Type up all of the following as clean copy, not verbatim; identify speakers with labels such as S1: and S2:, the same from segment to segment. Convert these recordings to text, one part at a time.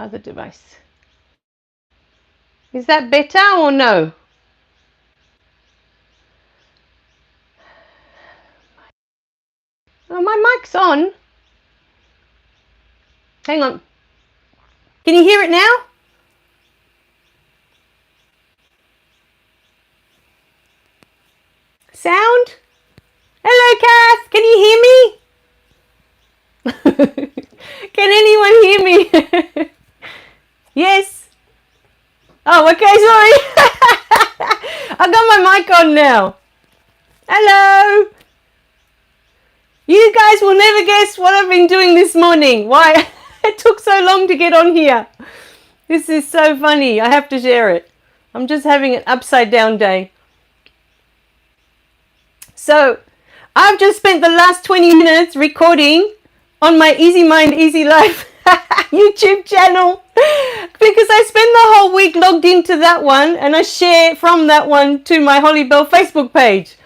S1: other device. Is that better or no? Oh, my mic's on. Hang on. Can you hear it now? Sound? Hello, Kath. Can you hear me? Can anyone hear me? Yes. Oh, okay, sorry. I got my mic on now. Hello. You guys will never guess what I've been doing this morning. Why it took so long to get on here. This is so funny. I have to share it. I'm just having an upside down day. So I've just spent the last 20 minutes recording on my Easy Mind, Easy Life YouTube channel because I spend the whole week logged into that one and I share from that one to my Hollie Belle Facebook page.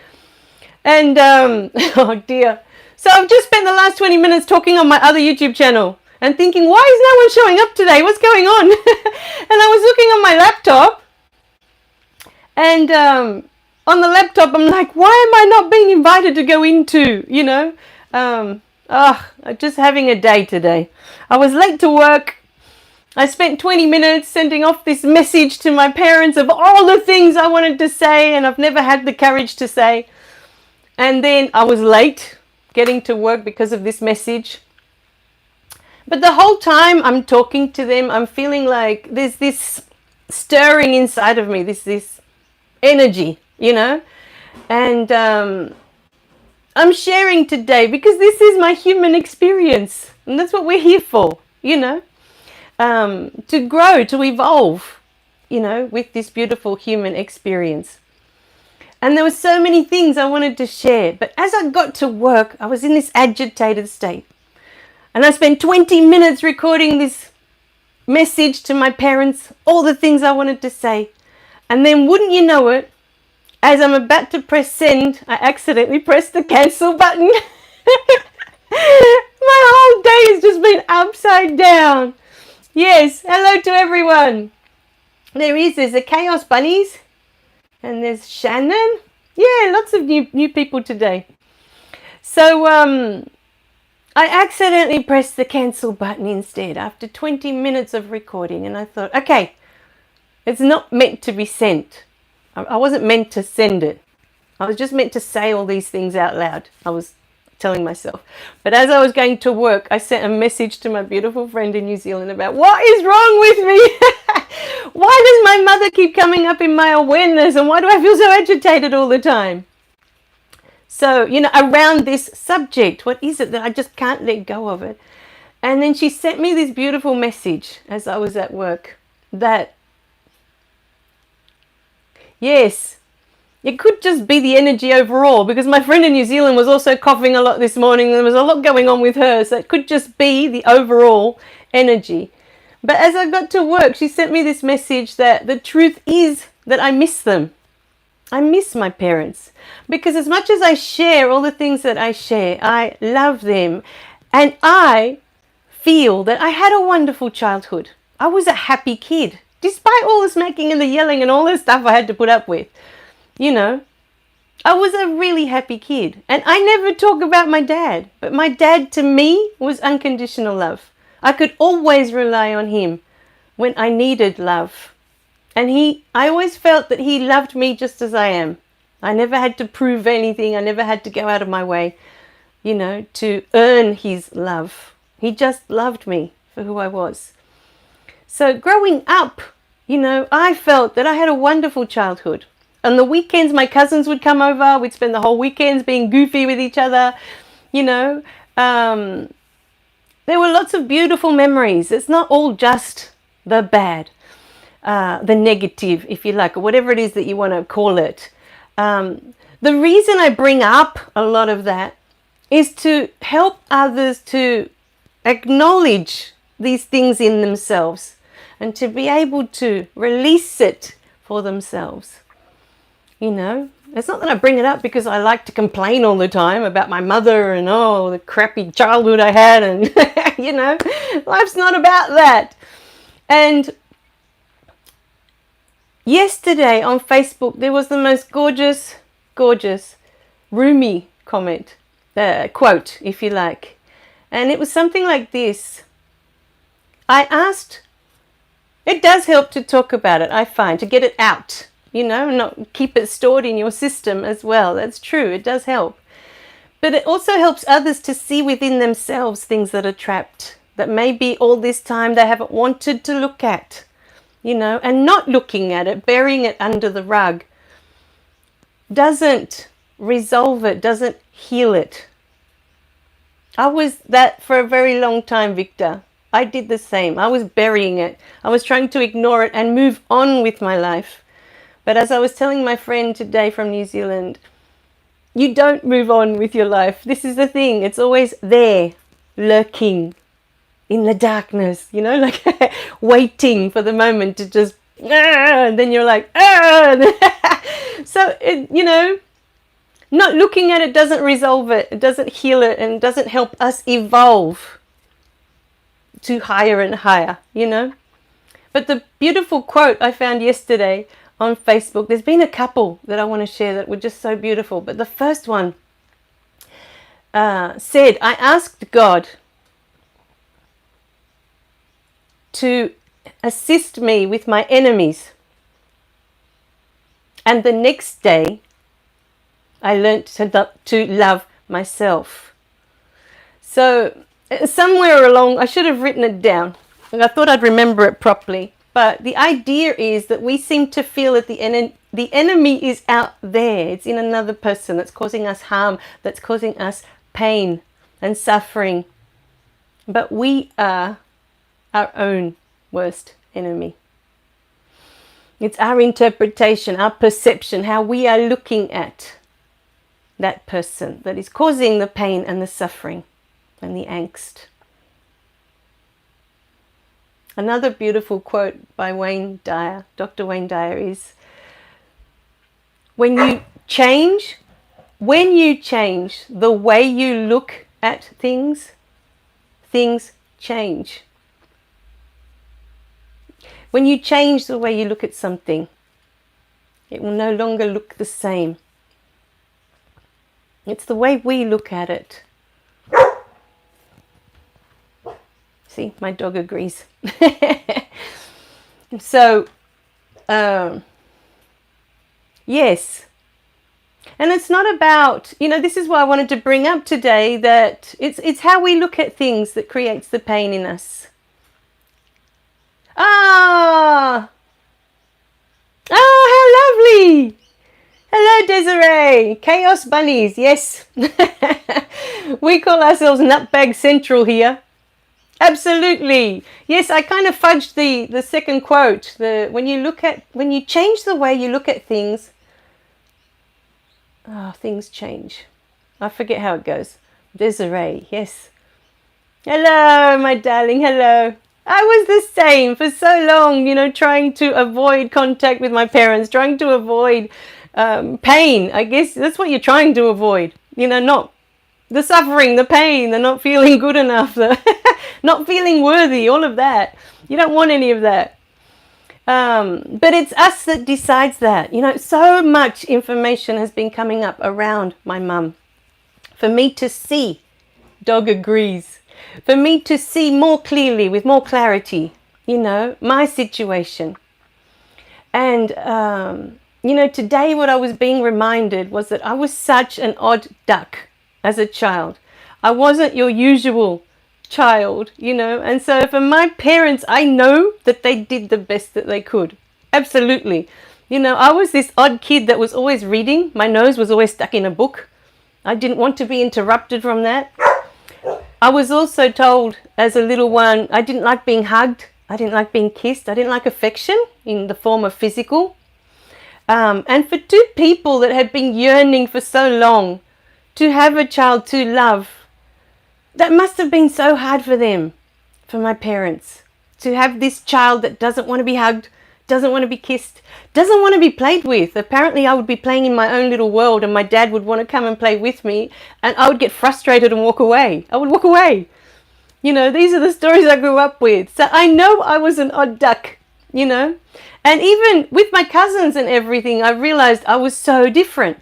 S1: And, oh dear. So I've just spent the last 20 minutes talking on my other YouTube channel and thinking, why is no one showing up today? What's going on? And I was looking on my laptop and, on the laptop, I'm like, why am I not being invited to go into, you know, just having a day today. I was late to work. I spent 20 minutes sending off this message to my parents of all the things I wanted to say and I've never had the courage to say. And then I was late getting to work because of this message. But the whole time I'm talking to them, I'm feeling like there's this stirring inside of me, this energy, you know, and I'm sharing today because this is my human experience and that's what we're here for, you know, to grow, to evolve, you know, with this beautiful human experience. And there were so many things I wanted to share, but as I got to work, I was in this agitated state and I spent 20 minutes recording this message to my parents, all the things I wanted to say. And then wouldn't you know it, as I'm about to press send, I accidentally pressed the cancel button. My whole day has just been upside down. Yes, hello to everyone. There's the Chaos Bunnies. And there's Shannon. Yeah, lots of new people today. So I accidentally pressed the cancel button instead after 20 minutes of recording. And I thought, okay, it's not meant to be sent. I wasn't meant to send it. I was just meant to say all these things out loud. I was telling myself. But as I was going to work, I sent a message to my beautiful friend in New Zealand about what is wrong with me? Why does my mother keep coming up in my awareness? And why do I feel so agitated all the time? So, you know, around this subject, what is it that I just can't let go of it? And then she sent me this beautiful message as I was at work that, yes, it could just be the energy overall, because my friend in New Zealand was also coughing a lot this morning. There was a lot going on with her, so it could just be the overall energy. But as I got to work, she sent me this message that the truth is that I miss them. I miss my parents, because as much as I share all the things that I share, I love them, and I feel that I had a wonderful childhood. I was a happy kid, despite all the smacking and the yelling and all the stuff I had to put up with. You know, I was a really happy kid. And I never talk about my dad, but my dad to me was unconditional love. I could always rely on him when I needed love. And I always felt that he loved me just as I am. I never had to prove anything. I never had to go out of my way, you know, to earn his love. He just loved me for who I was. So growing up, you know, I felt that I had a wonderful childhood. On the weekends, my cousins would come over. We'd spend the whole weekends being goofy with each other, you know. There were lots of beautiful memories. It's not all just the bad, the negative, if you like, or whatever it is that you want to call it. The reason I bring up a lot of that is to help others to acknowledge these things in themselves and to be able to release it for themselves. You know, it's not that I bring it up because I like to complain all the time about my mother and, oh, the crappy childhood I had. And, you know, life's not about that. And yesterday on Facebook, there was the most gorgeous, Rumi comment, quote, if you like. And it was something like this. I asked, it does help to talk about it, I find, to get it out, not keep it stored in your system as well. That's true, it does help. But it also helps others to see within themselves things that are trapped, that maybe all this time they haven't wanted to look at, and not looking at it, burying it under the rug, doesn't resolve it, doesn't heal it. I was that for a very long time, Victor. I did the same. I was burying it. I was trying to ignore it and move on with my life. But as I was telling my friend today from New Zealand, you don't move on with your life. This is the thing. It's always there, lurking in the darkness, like waiting for the moment to just, and then you're like, So, not looking at it doesn't resolve it. It doesn't heal it, and doesn't help us evolve to higher and higher, But the beautiful quote I found yesterday on Facebook, there's been a couple that I want to share that were just so beautiful. But the first one said, I asked God to assist me with my enemies. And the next day, I learned to love myself. So somewhere along, I should have written it down. And I thought I'd remember it properly. But the idea is that we seem to feel that the enemy is out there. It's in another person that's causing us harm, that's causing us pain and suffering. But we are our own worst enemy. It's our interpretation, our perception, how we are looking at that person that is causing the pain and the suffering and the angst. Another beautiful quote by Dr. Wayne Dyer is, when you change the way you look at things, things change. When you change the way you look at something, it will no longer look the same. It's the way we look at it. See, my dog agrees. So, yes. And it's not about, this is why I wanted to bring up today that it's how we look at things that creates the pain in us. Ah! Oh, how lovely! Hello, Desiree. Chaos Bunnies, yes. We call ourselves Nutbag Central here. Absolutely. Yes, I kind of fudged the second quote. When you change the way you look at things, things change. I forget how it goes. Desiree, yes. Hello, my darling, hello. I was the same for so long, trying to avoid contact with my parents, trying to avoid pain. I guess that's what you're trying to avoid. Not the suffering, the pain, the not feeling good enough, the not feeling worthy, all of that. You don't want any of that. But it's us that decides that. So much information has been coming up around my mum. For me to see, dog agrees, for me to see more clearly, with more clarity, my situation. And, today what I was being reminded was that I was such an odd duck as a child. I wasn't your usual child, and so for my parents, I know that they did the best that they could. Absolutely. I was this odd kid that was always reading. My nose was always stuck in a book. I didn't want to be interrupted from that. I was also told as a little one, I didn't like being hugged. I didn't like being kissed. I didn't like affection in the form of physical. And for two people that had been yearning for so long to have a child to love, that must have been so hard for them, for my parents, to have this child that doesn't want to be hugged, doesn't want to be kissed, doesn't want to be played with. Apparently I would be playing in my own little world and my dad would want to come and play with me and I would get frustrated and walk away. I would walk away. You know, these are the stories I grew up with. So I know I was an odd duck, you know. And even with my cousins and everything, I realized I was so different.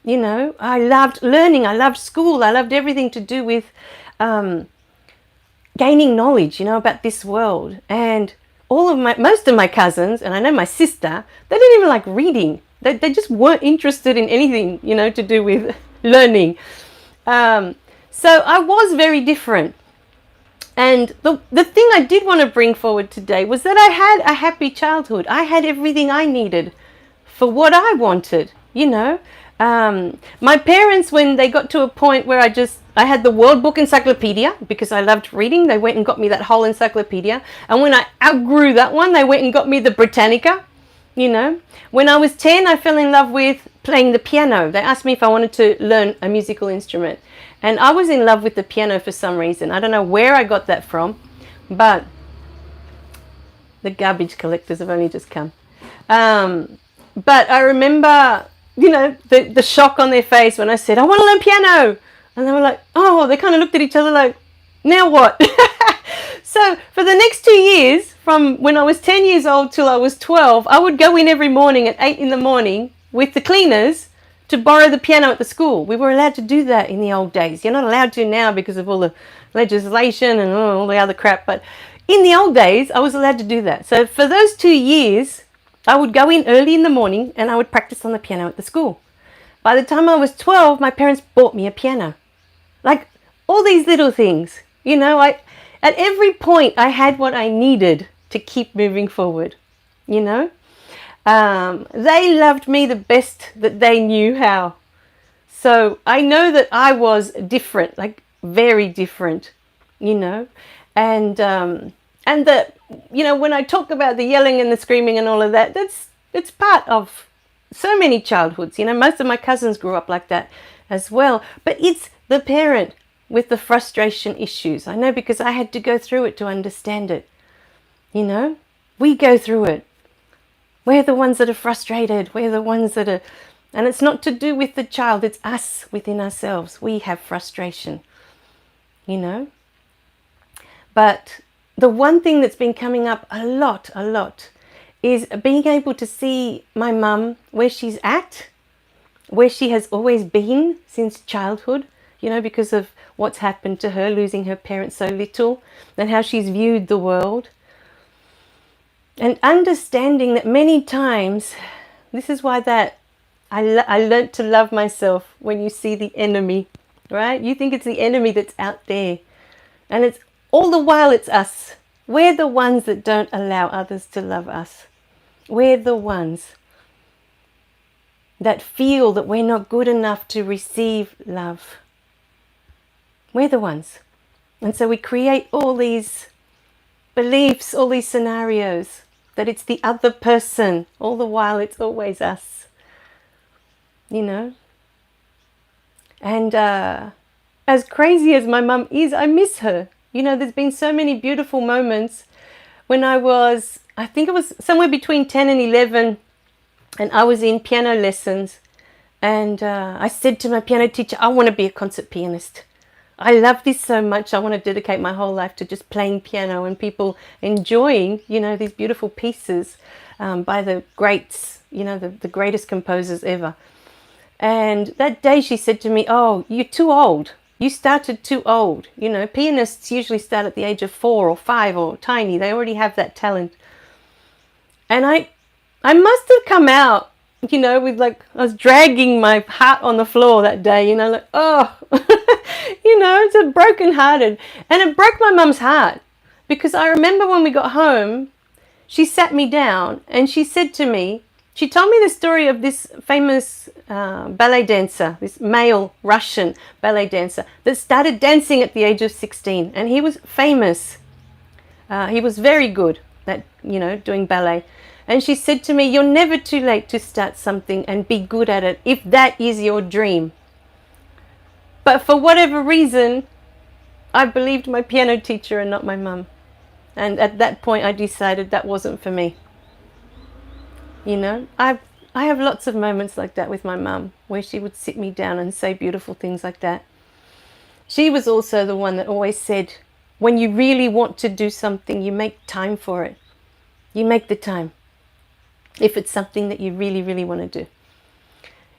S1: You know, I loved learning. I loved school. I loved everything to do with gaining knowledge, you know, about this world. And most of my cousins, and I know my sister, they didn't even like reading. They just weren't interested in anything, you know, to do with learning. So I was very different. And the thing I did want to bring forward today was that I had a happy childhood. I had everything I needed for what I wanted, you know. My parents, when they got to a point where I had the World Book Encyclopedia because I loved reading, they went and got me that whole encyclopedia. And when I outgrew that one, they went and got me the Britannica, you know. When I was 10, I fell in love with playing the piano. They asked me if I wanted to learn a musical instrument. And I was in love with the piano for some reason. I don't know where I got that from, but the garbage collectors have only just come. But I remember, you know, the shock on their face when I said, I want to learn piano. And they were like, oh, they kind of looked at each other like, now what? So for the next 2 years, from when I was 10 years old till I was 12, I would go in every morning at 8 in the morning with the cleaners to borrow the piano at the school. We were allowed to do that in the old days. You're not allowed to now because of all the legislation and all the other crap. But in the old days, I was allowed to do that. So for those 2 years, I would go in early in the morning and I would practice on the piano at the school. By the time I was 12, my parents bought me a piano. Like all these little things, you know, at every point I had what I needed to keep moving forward, you know. They loved me the best that they knew how. So I know that I was different, like very different, you know. And that, you know, when I talk about the yelling and the screaming and all of that, it's part of so many childhoods. You know, most of my cousins grew up like that as well. But it's the parent with the frustration issues. I know because I had to go through it to understand it. You know, we go through it. We're the ones that are frustrated. We're the ones that are, and it's not to do with the child. It's us within ourselves. We have frustration, you know. But the one thing that's been coming up a lot, is being able to see my mum where she's at, where she has always been since childhood, you know, because of what's happened to her, losing her parents so little, and how she's viewed the world. And understanding that many times, this is why that I learned to love myself when you see the enemy, right? You think it's the enemy that's out there. And it's all the while it's us. We're the ones that don't allow others to love us. We're the ones that feel that we're not good enough to receive love. We're the ones. And so we create all these beliefs, all these scenarios, that it's the other person. All the while it's always us. You know? And as crazy as my mum is, I miss her. You know, there's been so many beautiful moments when I think it was somewhere between 10 and 11, and I was in piano lessons, and I said to my piano teacher, I want to be a concert pianist. I love this so much. I want to dedicate my whole life to just playing piano and people enjoying, you know, these beautiful pieces by the greats, you know, the greatest composers ever. And that day she said to me, oh, you're too old. You started too old. You know, pianists usually start at the age of 4 or 5 or tiny. They already have that talent. And I must have come out, you know, with like, I was dragging my heart on the floor that day, you know, like, oh, you know, it's a broken-hearted. And it broke my mum's heart, because I remember when we got home, she sat me down and she said to me, she told me the story of this famous ballet dancer, this male Russian ballet dancer that started dancing at the age of 16. And he was famous. He was very good at, you know, doing ballet. And she said to me, you're never too late to start something and be good at it if that is your dream. But for whatever reason, I believed my piano teacher and not my mum. And at that point, I decided that wasn't for me. You know, I have lots of moments like that with my mum, where she would sit me down and say beautiful things like that. She was also the one that always said, when you really want to do something, you make time for it. You make the time. If it's something that you really, really want to do.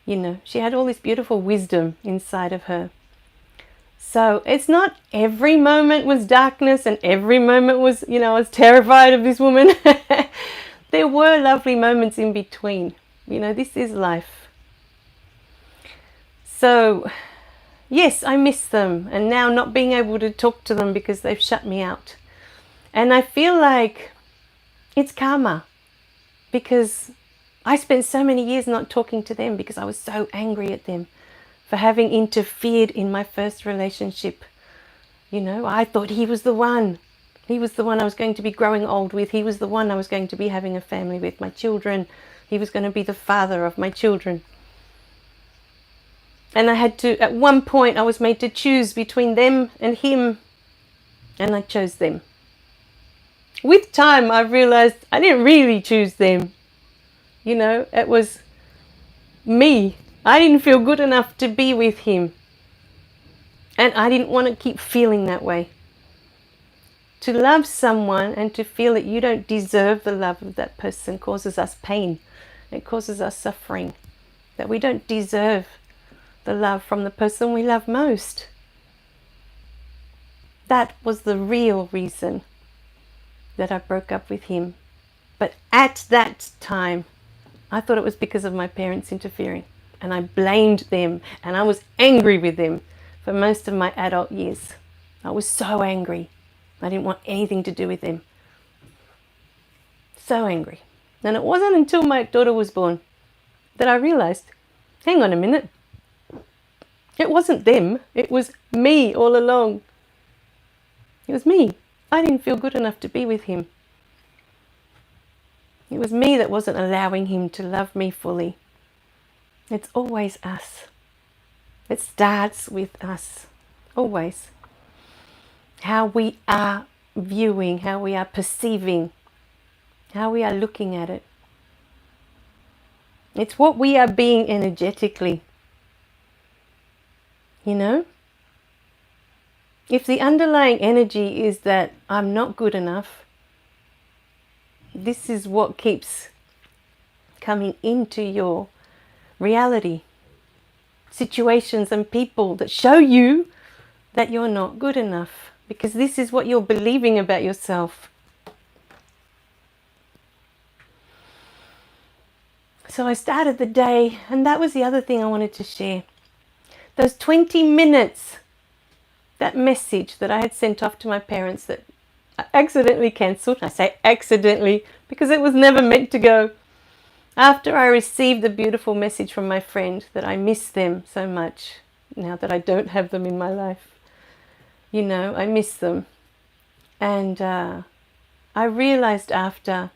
S1: You know, she had all this beautiful wisdom inside of her. So it's not every moment was darkness and every moment was, you know, I was terrified of this woman. There were lovely moments in between. You know, this is life. So, yes, I miss them. And now not being able to talk to them because they've shut me out. And I feel like it's karma. Because I spent so many years not talking to them because I was so angry at them for having interfered in my first relationship. You know, I thought he was the one. He was the one I was going to be growing old with. He was the one I was going to be having a family with, my children. He was going to be the father of my children. And I had to, at one point, I was made to choose between them and him. And I chose them. With time, I realized I didn't really choose them. You know, it was me. I didn't feel good enough to be with him. And I didn't want to keep feeling that way. To love someone and to feel that you don't deserve the love of that person causes us pain. It causes us suffering. That we don't deserve the love from the person we love most. That was the real reason that I broke up with him. But at that time, I thought it was because of my parents interfering. And I blamed them. And I was angry with them for most of my adult years. I was so angry. I didn't want anything to do with them. So angry. And it wasn't until my daughter was born that I realized, hang on a minute. It wasn't them. It was me all along. It was me. I didn't feel good enough to be with him. It was me that wasn't allowing him to love me fully. It's always us. It starts with us. Always. How we are viewing, how we are perceiving, how we are looking at it. It's what we are being energetically. You know? If the underlying energy is that I'm not good enough, this is what keeps coming into your reality. Situations and people that show you that you're not good enough. Because this is what you're believing about yourself. So I started the day, and that was the other thing I wanted to share. Those 20 minutes, that message that I had sent off to my parents that I accidentally cancelled. I say accidentally because it was never meant to go. After I received the beautiful message from my friend that I miss them so much now that I don't have them in my life. You know, I miss them. And I realized after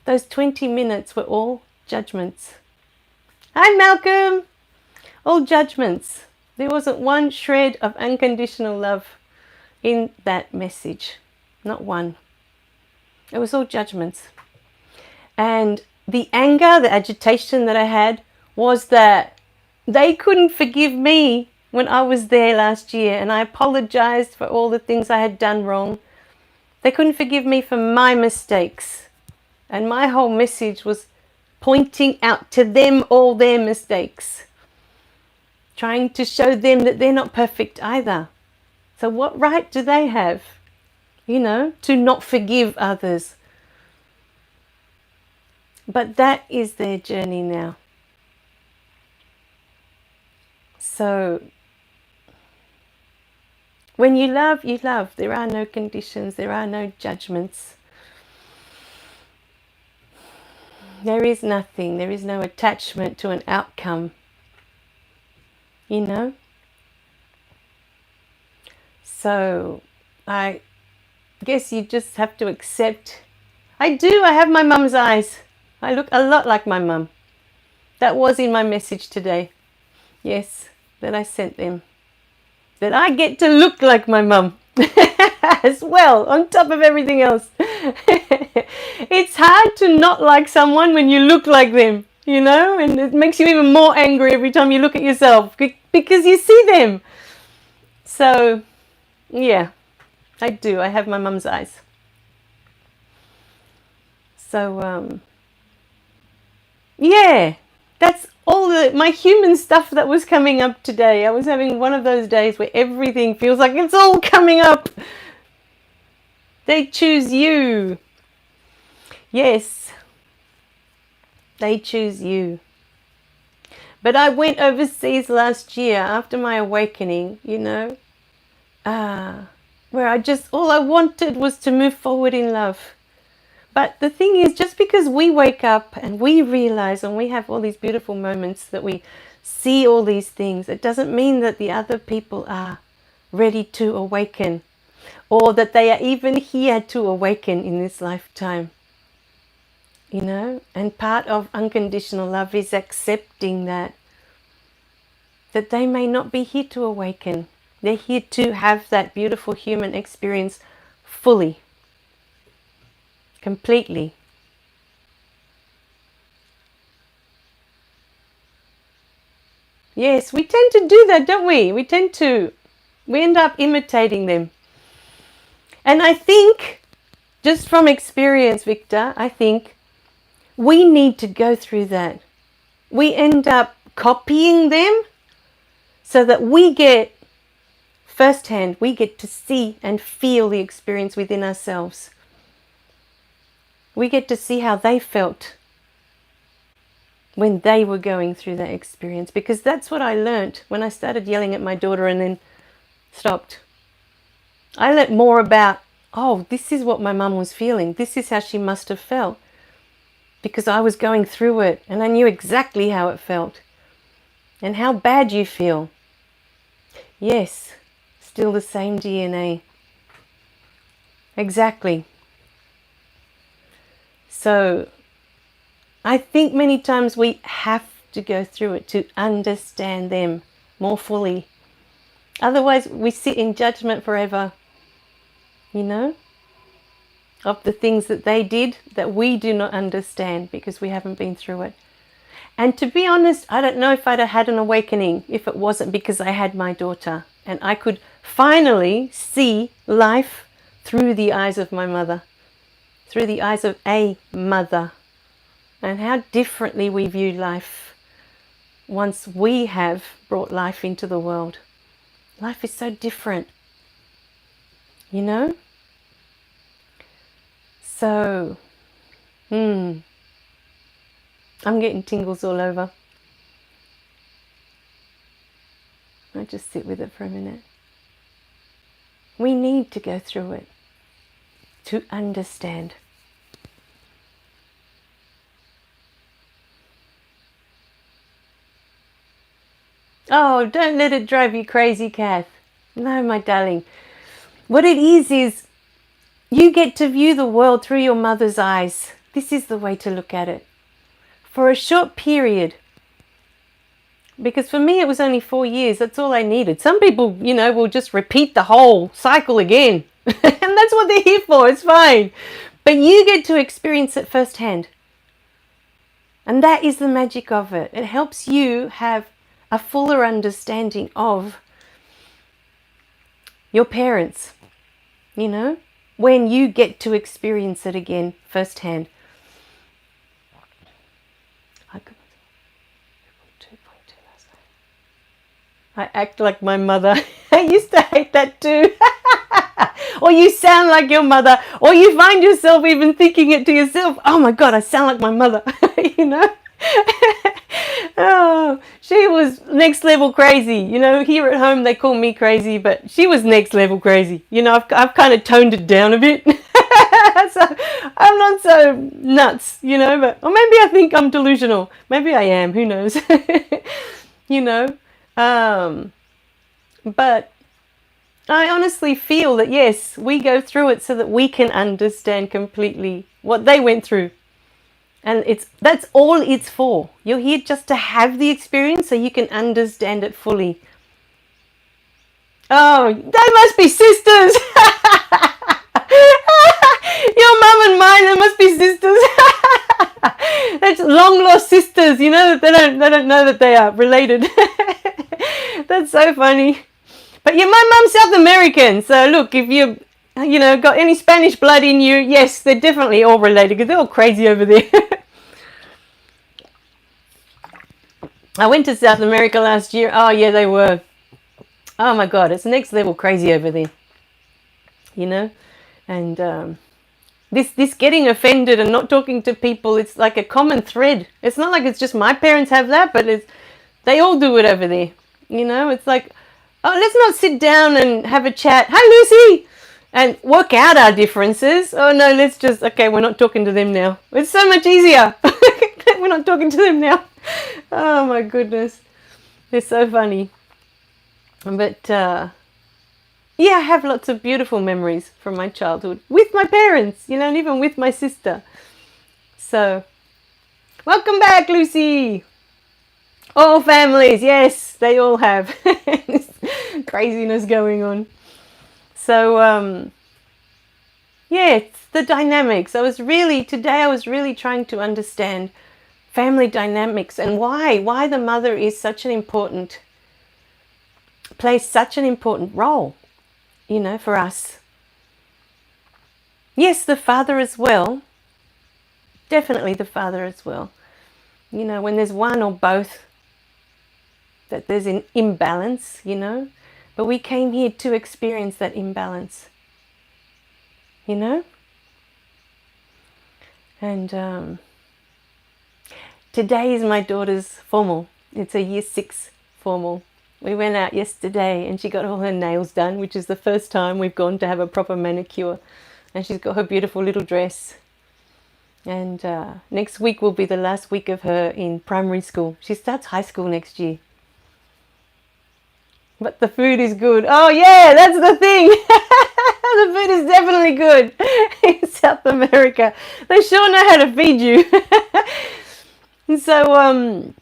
S1: those 20 minutes were all judgments. Hi, Malcolm! All judgments. There wasn't one shred of unconditional love in that message. Not one. It was all judgments. And the anger, the agitation that I had was that they couldn't forgive me when I was there last year and I apologized for all the things I had done wrong. They couldn't forgive me for my mistakes. And my whole message was pointing out to them all their mistakes. Trying to show them that they're not perfect either. So what right do they have, you know, to not forgive others? But that is their journey now. So when you love, you love. There are no conditions. There are no judgments. There is nothing. There is no attachment to an outcome. You know? So I guess you just have to accept. I have my mum's eyes. I look a lot like my mum. That was in my message today. Yes, that I sent them. That I get to look like my mum as well, on top of everything else. It's hard to not like someone when you look like them, you know, and it makes you even more angry every time you look at yourself because you see them. So, yeah, I do. I have my mum's eyes. So, yeah, that's all my human stuff that was coming up today. I was having one of those days where everything feels like it's all coming up. They choose you. Yes, they choose you. But I went overseas last year after my awakening, where all I wanted was to move forward in love. But the thing is, just because we wake up and we realize and we have all these beautiful moments that we see all these things, it doesn't mean that the other people are ready to awaken or that they are even here to awaken in this lifetime. And part of unconditional love is accepting that they may not be here to awaken. They're here to have that beautiful human experience fully. Completely. Yes, we tend to do that, don't we? We end up imitating them. And I think, just from experience, Victor, I think we need to go through that. We end up copying them so that we get firsthand, we get to see and feel the experience within ourselves. We get to see how they felt when they were going through that experience, because that's what I learned when I started yelling at my daughter and then stopped. I learnt more about, this is what my mum was feeling. This is how she must have felt, because I was going through it and I knew exactly how it felt. And how bad you feel. Yes, still the same DNA. Exactly. So I think many times we have to go through it to understand them more fully. Otherwise we sit in judgment forever, of the things that they did that we do not understand because we haven't been through it. And to be honest, I don't know if I'd have had an awakening if it wasn't because I had my daughter and I could finally see life through the eyes of my mother. Through the eyes of a mother, and how differently we view life once we have brought life into the world. Life is so different, So, I'm getting tingles all over. I just sit with it for a minute. We need to go through it to understand. Oh, don't let it drive you crazy, Kath. No, my darling. What it is you get to view the world through your mother's eyes. This is the way to look at it. For a short period. Because for me, it was only 4 years. That's all I needed. Some people, will just repeat the whole cycle again. And that's what they're here for. It's fine. But you get to experience it firsthand. And that is the magic of it. It helps you have a fuller understanding of your parents, when you get to experience it again firsthand. I act like my mother. I used to hate that too. Or you sound like your mother. Or you find yourself even thinking it to yourself. Oh my God, I sound like my mother. Oh, she was next level crazy. Here at home they call me crazy, but she was next level crazy. I've kind of toned it down a bit. So I'm not so nuts, but or maybe I think I'm delusional. Maybe I am, who knows? But I honestly feel that yes, we go through it so that we can understand completely what they went through. And that's all it's for. You're here just to have the experience so you can understand it fully. Oh, they must be sisters. Your mum and mine, they must be sisters. That's long lost sisters, they don't know that they are related. That's so funny. But yeah, my mum's South American, so look, if you got any Spanish blood in you? Yes, they're definitely all related because they're all crazy over there. I went to South America last year. Oh, yeah, they were. Oh, my God, it's next level crazy over there, And this getting offended and not talking to people, it's like a common thread. It's not like it's just my parents have that, but they all do it over there. It's like, oh, let's not sit down and have a chat. Hi, Lucy! And work out our differences. Oh, no, okay, we're not talking to them now. It's so much easier. We're not talking to them now. Oh, my goodness. They're so funny. But, yeah, I have lots of beautiful memories from my childhood with my parents, and even with my sister. So, welcome back, Lucy. All families, yes, they all have this craziness going on. So, yeah, it's the dynamics. Today I was really trying to understand family dynamics and why the mother plays such an important role, for us. Yes, the father as well. Definitely the father as well. When there's one or both, that there's an imbalance, But we came here to experience that imbalance, And today is my daughter's formal. It's a year 6 formal. We went out yesterday and she got all her nails done, which is the first time we've gone to have a proper manicure. And she's got her beautiful little dress. And next week will be the last week of her in primary school. She starts high school next year. But the food is good. Oh, yeah, that's the thing. The food is definitely good in South America. They sure know how to feed you. So,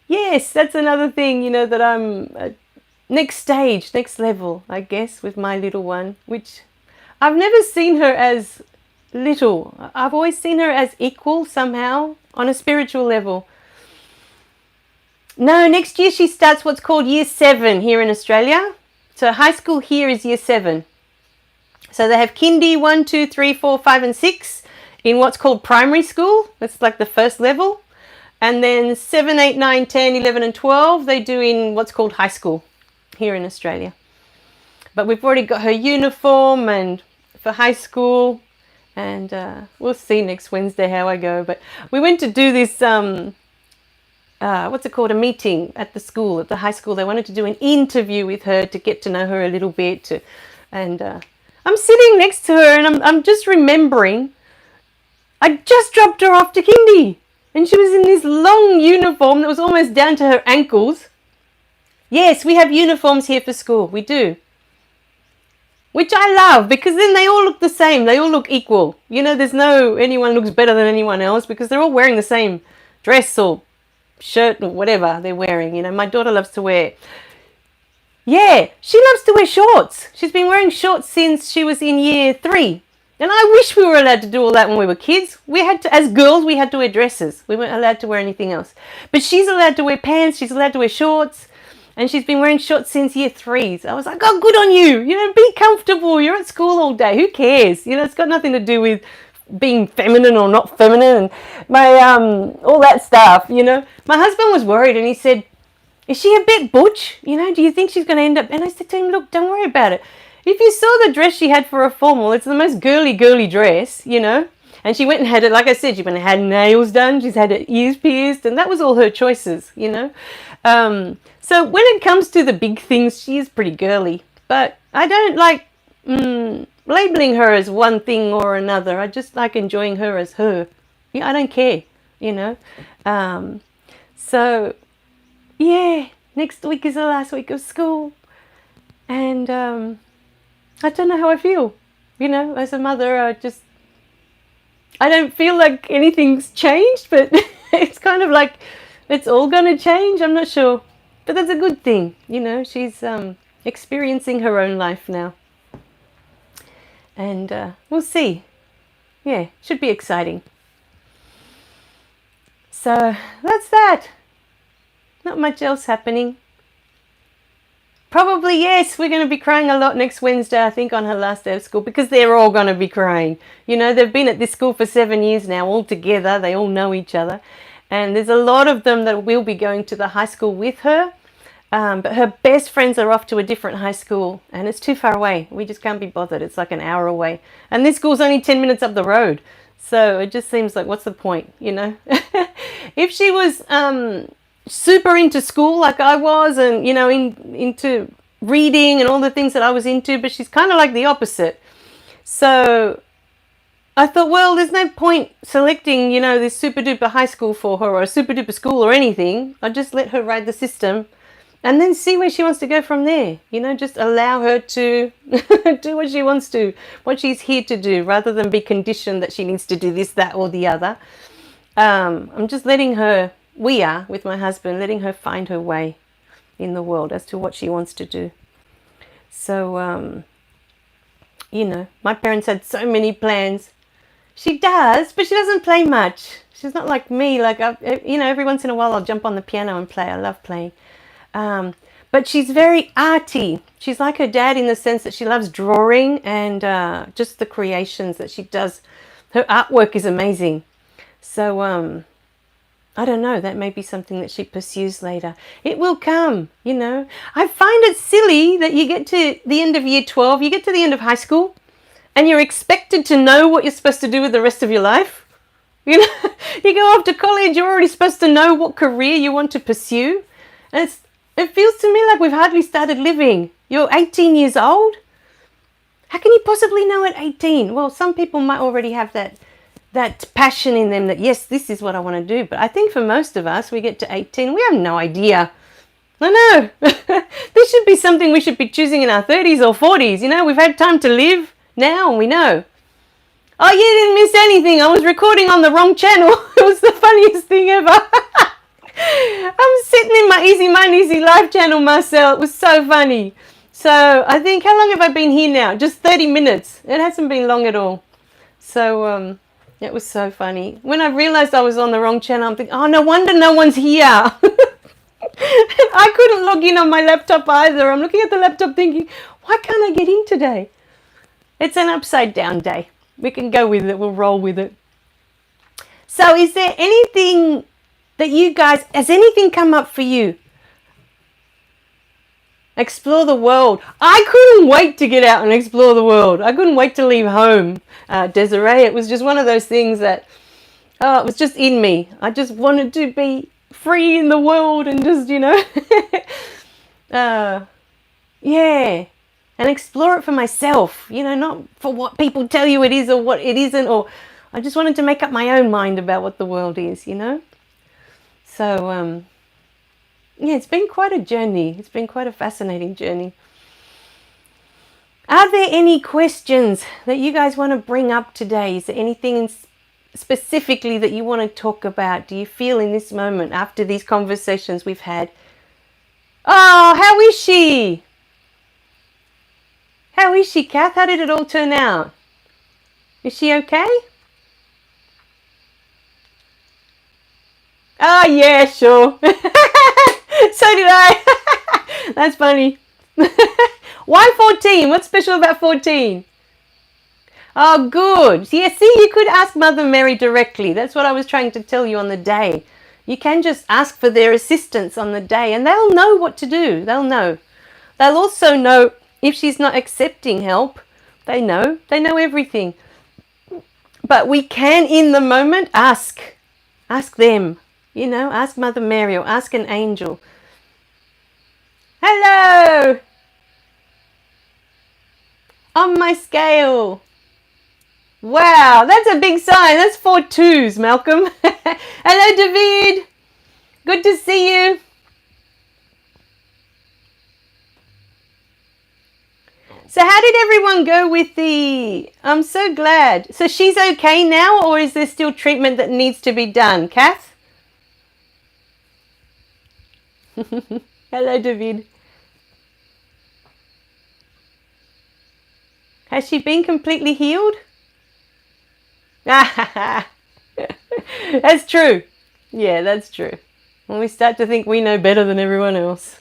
S1: yes, that's another thing, that I'm next level, I guess, with my little one, which I've never seen her as little. I've always seen her as equal somehow on a spiritual level. No, next year she starts what's called year 7 here in Australia. So high school here is year 7. So they have kindy 1, 2, 3, 4, 5 and 6 in what's called primary school. That's like the first level. And then 7, 8, 9, 10, 11 and 12 they do in what's called high school here in Australia. But we've already got her uniform and for high school, and we'll see next Wednesday how I go. But we went to do this a meeting at the school, at the high school. They wanted to do an interview with her to get to know her a little bit. And I'm sitting next to her and I'm just remembering, I just dropped her off to kindy. And she was in this long uniform that was almost down to her ankles. Yes, we have uniforms here for school. We do. Which I love, because then they all look the same. They all look equal. There's anyone looks better than anyone else because they're all wearing the same dress or shirt or whatever they're wearing. My daughter loves to wear. Yeah, she loves to wear shorts. She's been wearing shorts since she was in year 3. And I wish we were allowed to do all that when we were kids. As girls, we had to wear dresses. We weren't allowed to wear anything else. But she's allowed to wear pants. She's allowed to wear shorts. And she's been wearing shorts since year 3. So I was like, oh, good on you. Be comfortable. You're at school all day. Who cares? It's got nothing to do with being feminine or not feminine and my all that stuff. My husband was worried and he said, is she a bit butch? Do you think she's going to end up? And I said to him, look, don't worry about it. If you saw the dress she had for a formal, it's the most girly dress, And she went and had it, like I said, she went and had nails done. She's had her ears pierced, and that was all her choices, So when it comes to the big things, she is pretty girly. But I don't like labeling her as one thing or another. I just like enjoying her as her. I don't care, So, yeah, next week is the last week of school. And I don't know how I feel. As a mother, I don't feel like anything's changed, but it's kind of like it's all going to change. I'm not sure. But that's a good thing. She's experiencing her own life now. And we'll see. Yeah, should be exciting. So that's that. Not much else happening. Probably, yes. We're going to be crying a lot next Wednesday, I think, on her last day of school, because they're all going to be crying. You know, they've been at this school for 7 years now, all together. They all know each other. And there's a lot of them that will be going to the high school with her. But her best friends are off to a different high school, and it's too far away. We just can't be bothered. It's like an hour away. And this school's only 10 minutes up the road. So it just seems like, what's the point, you know? If she was super into school like I was, and, you know, into reading and all the things that I was into, but she's kind of like the opposite. So I thought, well, there's no point selecting, you know, this super duper high school for her, or a super duper school or anything. I'll just let her ride the system and then see where she wants to go from there. You know, just allow her to do what she wants to, what she's here to do, rather than be conditioned that she needs to do this, that, or the other. I'm just letting her, we are, with my husband, letting her find her way in the world as to what she wants to do. So, you know, my parents had so many plans. She does, but she doesn't play much. She's not like me. Like, you know, every once in a while I'll jump on the piano and play. I love playing. But she's very arty. She's like her dad in the sense that she loves drawing and just the creations that she does. Her artwork is amazing. So, I don't know, that may be something that she pursues later. It will come, you know. I find it silly that you get to the end of year 12, you get to the end of high school, and you're expected to know what you're supposed to do with the rest of your life. You know, you go off to college, you're already supposed to know what career you want to pursue. And it feels to me like we've hardly started living. You're 18 years old. How can you possibly know at 18? Well, some people might already have that passion in them that, yes, this is what I want to do. But I think for most of us, we get to 18, we have no idea. I know. This should be something we should be choosing in our 30s or 40s. You know, we've had time to live now, and we know. Oh, you didn't miss anything. I was recording on the wrong channel. It was the funniest thing ever. I'm sitting in my Easy Mind, Easy Life channel, Marcel. It was so funny. So I think, how long have I been here now? Just 30 minutes. It hasn't been long at all. So it was so funny. When I realized I was on the wrong channel, I'm thinking, oh, no wonder no one's here. I couldn't log in on my laptop either. I'm looking at the laptop thinking, why can't I get in today? It's an upside down day. We can go with it. We'll roll with it. So is there anything that you guys, has anything come up for you? Explore the world. I couldn't wait to get out and explore the world. I couldn't wait to leave home, Desiree. It was just one of those things that, it was just in me. I just wanted to be free in the world and just, you know, yeah, and explore it for myself, you know, not for what people tell you it is or what it isn't, or I just wanted to make up my own mind about what the world is, you know. So, yeah, it's been quite a journey. It's been quite a fascinating journey. Are there any questions that you guys want to bring up today? Is there anything specifically that you want to talk about? Do you feel in this moment, after these conversations we've had? Oh, how is she? How is she, Kath? How did it all turn out? Is she okay? Oh, yeah, sure. So did I. That's funny. Why 14? What's special about 14? Oh, good. Yeah, see, you could ask Mother Mary directly. That's what I was trying to tell you on the day. You can just ask for their assistance on the day, and they'll know what to do. They'll know. They'll also know if she's not accepting help. They know. They know everything. But we can, in the moment, ask. Ask them. You know, ask Mother Mary or ask an angel. Hello! On my scale. Wow, that's a big sign. That's 4 2s, Malcolm. Hello, David. Good to see you. So how did everyone go with the... I'm so glad. So she's okay now, or is there still treatment that needs to be done? Kath? Hello, David. Has she been completely healed? That's true. Yeah, that's true. When we start to think we know better than everyone else.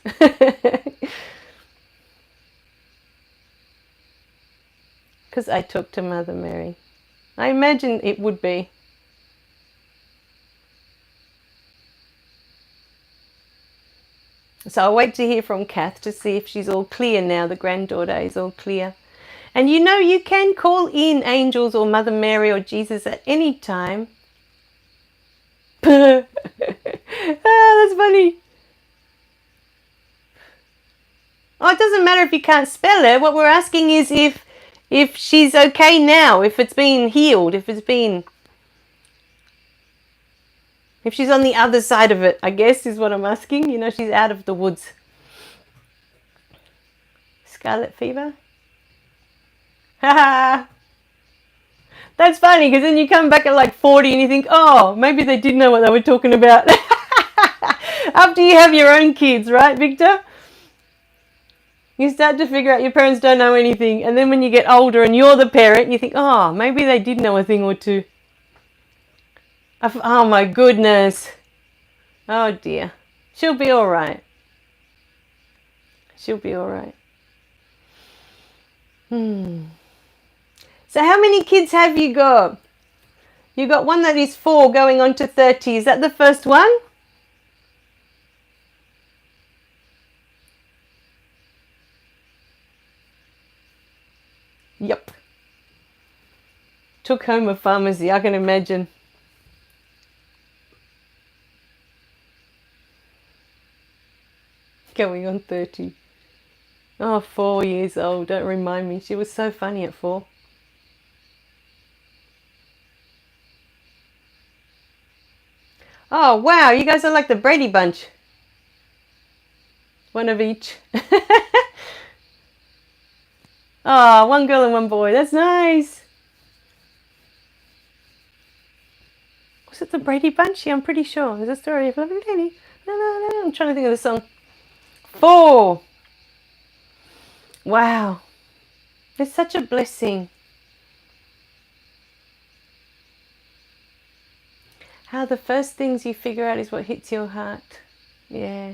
S1: Because I talk to Mother Mary. I imagine it would be. So I'll wait to hear from Kath to see if she's all clear now. The granddaughter is all clear. And you know, you can call in angels or Mother Mary or Jesus at any time. Ah, that's funny. Oh, it doesn't matter if you can't spell it. What we're asking is if she's okay now, if it's been healed, if she's on the other side of it, I guess is what I'm asking. You know, she's out of the woods. Scarlet fever? Haha! That's funny, because then you come back at like 40 and you think, oh, maybe they did know what they were talking about. After you have your own kids, right, Victor? You start to figure out your parents don't know anything. And then when you get older and you're the parent, you think, oh, maybe they did know a thing or two. Oh, my goodness. Oh, dear. She'll be all right. She'll be all right. So how many kids have you got? You got one that is 4 going on to 30. Is that the first one? Yep. Took home a pharmacy, I can imagine. Going on 30. Oh, 4 years old. Don't remind me. She was so funny at 4. Oh, wow. You guys are like the Brady Bunch. One of each. Oh, 1 girl and 1 boy. That's nice. Was it the Brady Bunch? Yeah, I'm pretty sure. There's a story of lovely lady. No. I'm trying to think of the song. 4. Wow. It's such a blessing. How the first things you figure out is what hits your heart. Yeah.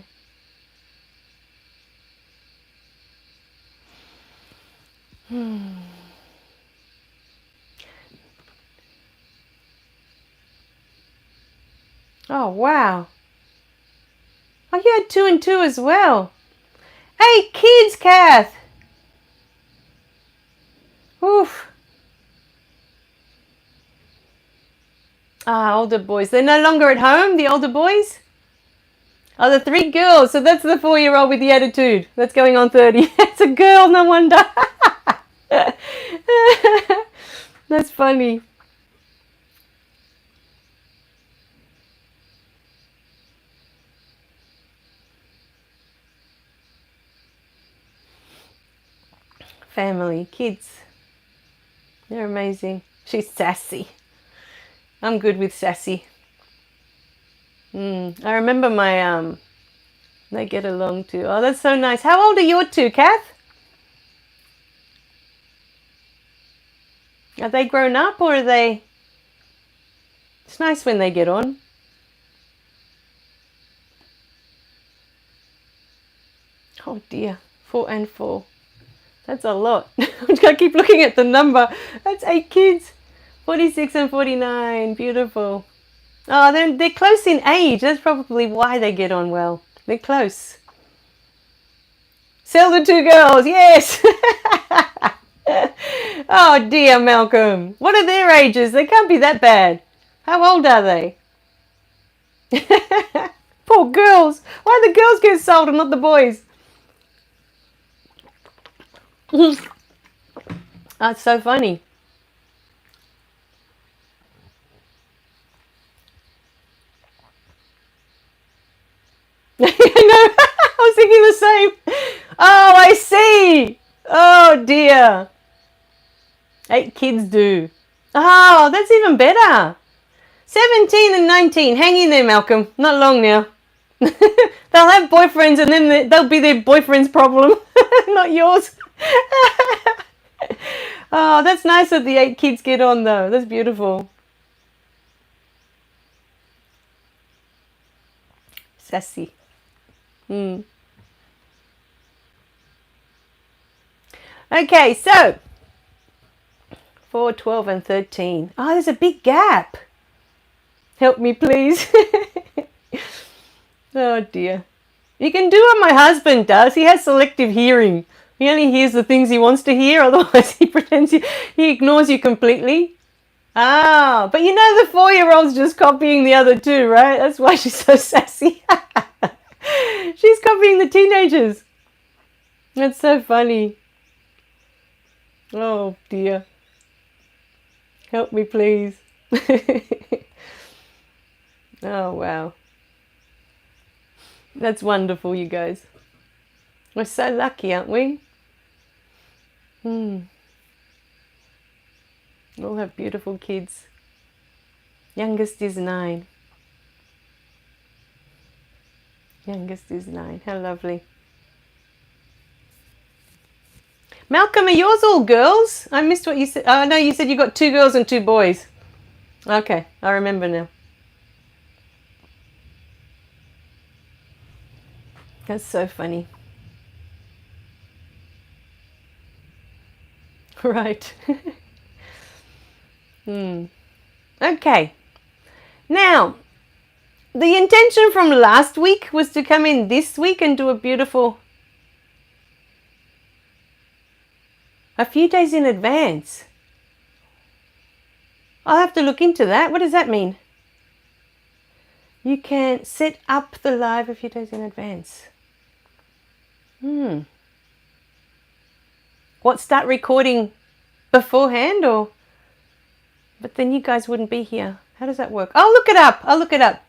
S1: Oh, wow. Oh, you had 2 and 2 as well. 8 kids, Kath. Oof. Ah, older boys. They're no longer at home, the older boys? Oh, the 3 girls. So that's the 4-year-old with the attitude. That's going on 30. It's a girl, no wonder. That's funny. Family, kids. They're amazing. She's sassy. I'm good with sassy. I remember my, they get along too. Oh, that's so nice. How old are your 2, Kath? Are they grown up or are they? It's nice when they get on. Oh dear, 4 and 4. That's a lot. I'm just going to keep looking at the number. That's 8 kids. 46 and 49. Beautiful. Oh, they're close in age. That's probably why they get on well. They're close. Sell the 2 girls. Yes. Oh, dear, Malcolm. What are their ages? They can't be that bad. How old are they? Poor girls. Why the girls get sold and not the boys? That's so funny. I know. I was thinking the same. Oh, I see. Oh, dear. 8 kids do. Oh, that's even better. 17 and 19. Hang in there, Malcolm. Not long now. They'll have boyfriends and then they'll be their boyfriend's problem. Not yours. Oh, that's nice that the 8 kids get on though. That's beautiful. Sassy. Okay, so 4, 12, and 13. Oh, there's a big gap. Help me, please. Oh, dear. You can do what my husband does. He has selective hearing. He only hears the things he wants to hear. Otherwise, he pretends he ignores you completely. Ah, but you know the 4-year-old's just copying the other two, right? That's why she's so sassy. She's copying the teenagers. That's so funny. Oh, dear. Help me, please. Oh, wow. That's wonderful, you guys. We're so lucky, aren't we? We all have beautiful kids. Youngest is 9. Youngest is 9. How lovely. Malcolm, are yours all girls? I missed what you said. Oh, no, you said you got 2 girls and 2 boys. Okay, I remember now. That's so funny. Right. Okay. Now, the intention from last week was to come in this week and do a few days in advance. I'll have to look into that. What does that mean? You can set up the live a few days in advance. What, start recording beforehand or? But then you guys wouldn't be here. How does that work? I'll look it up. I'll look it up.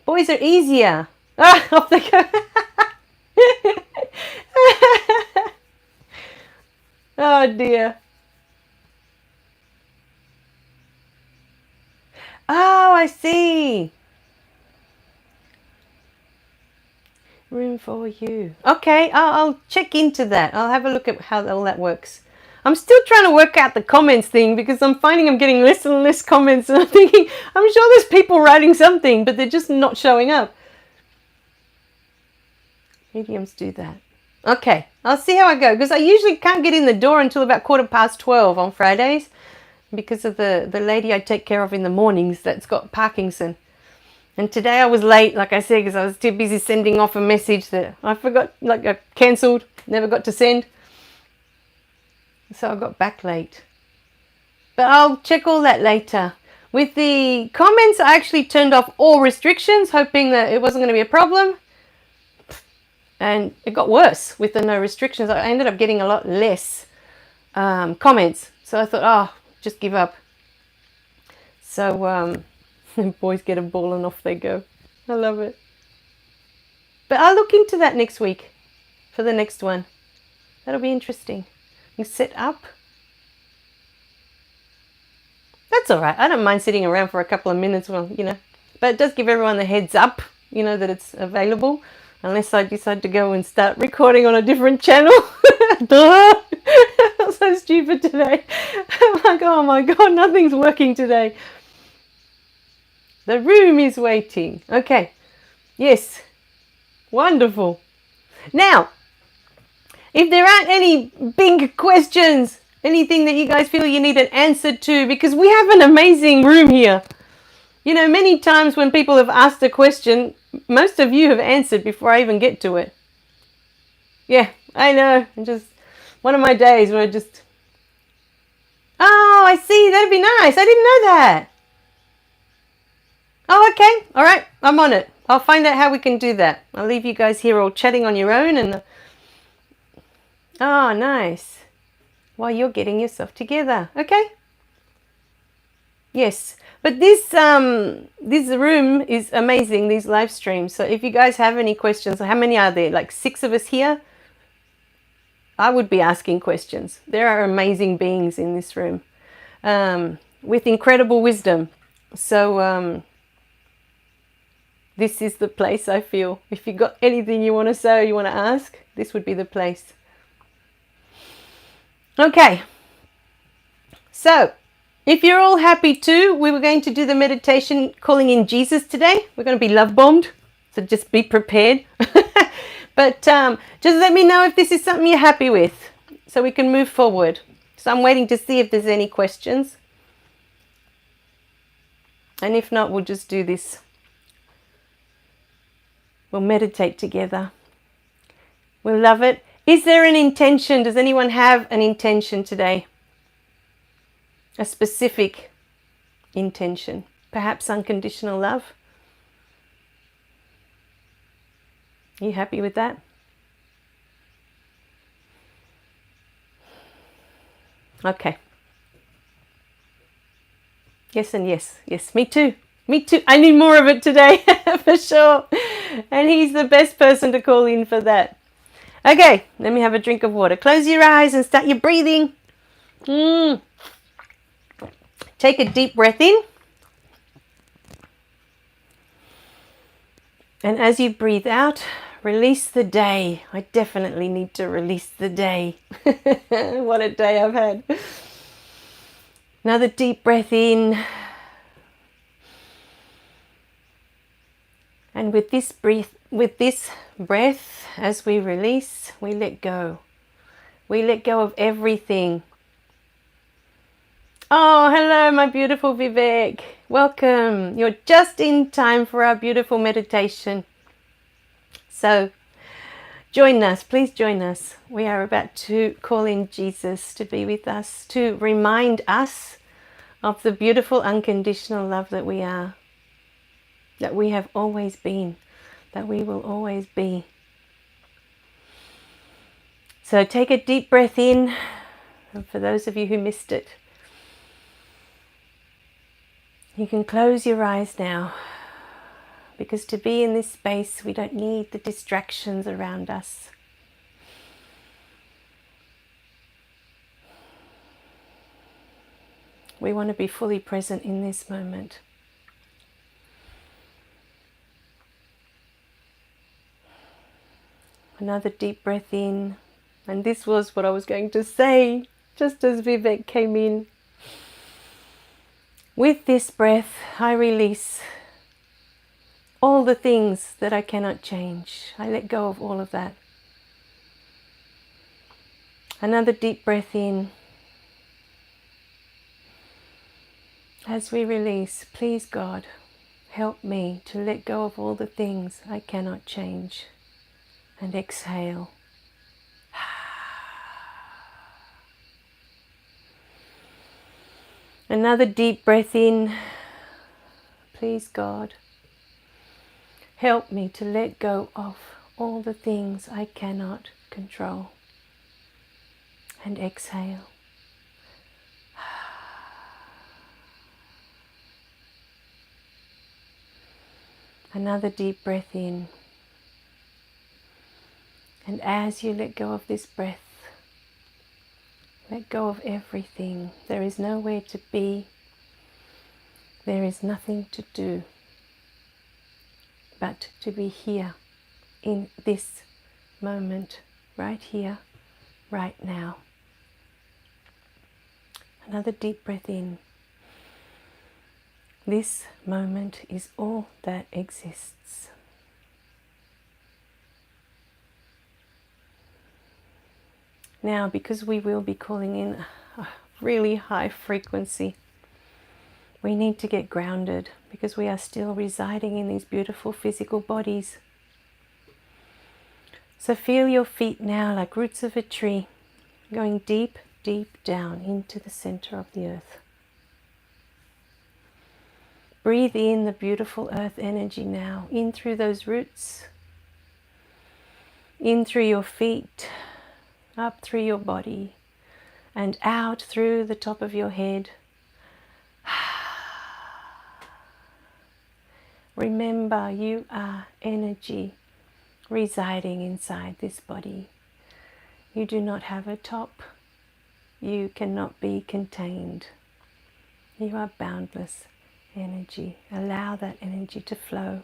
S1: Boys are easier. Ah, off they go. Oh dear. Oh, I see. Room for you. Okay, I'll check into that. I'll have a look at how all that works. I'm still trying to work out the comments thing because I'm finding I'm getting less and less comments, and I'm thinking, I'm sure there's people writing something, but they're just not showing up. Mediums do that. Okay, I'll see how I go, because I usually can't get in the door until about 12:15 on Fridays because of the lady I take care of in the mornings that's got Parkinson. And today I was late, like I said, because I was too busy sending off a message that I forgot, like I cancelled, never got to send. So I got back late. But I'll check all that later. With the comments, I actually turned off all restrictions, hoping that it wasn't going to be a problem. And it got worse with the no restrictions. I ended up getting a lot less comments. So I thought, oh, just give up. So boys get a ball and off they go. I love it. But I'll look into that next week for the next one. That'll be interesting. You set up. That's all right. I don't mind sitting around for a couple of minutes. Well, you know, but it does give everyone the heads up, you know, that it's available. Unless I decide to go and start recording on a different channel. Duh! I'm so stupid today. I'm like, oh my God, nothing's working today. The room is waiting. Okay. Yes. Wonderful. Now, if there aren't any big questions, anything that you guys feel you need an answer to, because we have an amazing room here. You know, many times when people have asked a question, most of you have answered before I even get to it. Yeah, I know. Just one of my days where I just... Oh, I see. That'd be nice. I didn't know that. Oh, okay. All right. I'm on it. I'll find out how we can do that. I'll leave you guys here all chatting on your own and... Oh, nice. While you're getting yourself together. Okay. Yes. But this room is amazing, these live streams. So if you guys have any questions, how many are there? Like 6 of us here? I would be asking questions. There are amazing beings in this room with incredible wisdom. So this is the place, I feel. If you got anything you want to say or you want to ask, this would be the place. Okay. So... if you're all happy too, we were going to do the meditation calling in Jesus today. We're going to be love bombed, so just be prepared. But just let me know if this is something you're happy with, so we can move forward. So I'm waiting to see if there's any questions. And if not, we'll just do this. We'll meditate together. We'll love it. Is there an intention? Does anyone have an intention today? A specific intention? Perhaps unconditional love? Are you happy with that? Okay. Yes and yes. Yes, me too. Me too. I need more of it today, for sure. And he's the best person to call in for that. Okay, let me have a drink of water. Close your eyes and start your breathing. Take a deep breath in. And as you breathe out, release the day. I definitely need to release the day. What a day I've had. Another deep breath in. And with this breath, as we release, we let go. We let go of everything. Oh, hello, my beautiful Vivek. Welcome. You're just in time for our beautiful meditation. So, join us. Please join us. We are about to call in Jesus to be with us, to remind us of the beautiful unconditional love that we are, that we have always been, that we will always be. So take a deep breath in. And for those of you who missed it, you can close your eyes now, because to be in this space, we don't need the distractions around us. We want to be fully present in this moment. Another deep breath in. And this was what I was going to say, just as Vivek came in. With this breath, I release all the things that I cannot change. I let go of all of that. Another deep breath in. As we release, please God, help me to let go of all the things I cannot change. And exhale. Another deep breath in. Please God, help me to let go of all the things I cannot control. And exhale. Another deep breath in. And as you let go of this breath, let go of everything. There is nowhere to be. There is nothing to do but to be here in this moment, right here, right now. Another deep breath in. This moment is all that exists. Now, because we will be calling in a really high frequency, we need to get grounded, because we are still residing in these beautiful physical bodies. So feel your feet now like roots of a tree, going deep, deep down into the center of the earth. Breathe in the beautiful earth energy now, in through those roots, in through your feet, up through your body, and out through the top of your head. Remember, you are energy residing inside this body. You do not have a top. You cannot be contained. You are boundless energy. Allow that energy to flow.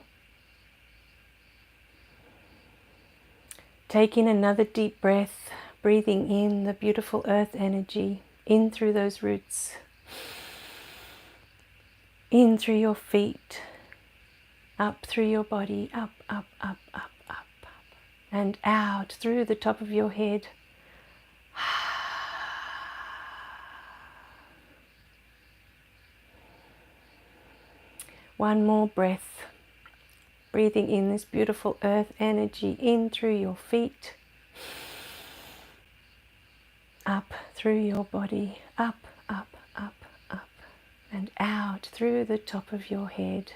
S1: Take in another deep breath, breathing in the beautiful earth energy, in through those roots, in through your feet, up through your body, up, up, up, up, up, up, and out through the top of your head. One more breath. Breathing in this beautiful earth energy in through your feet, up through your body, up, up, up, up, and out through the top of your head.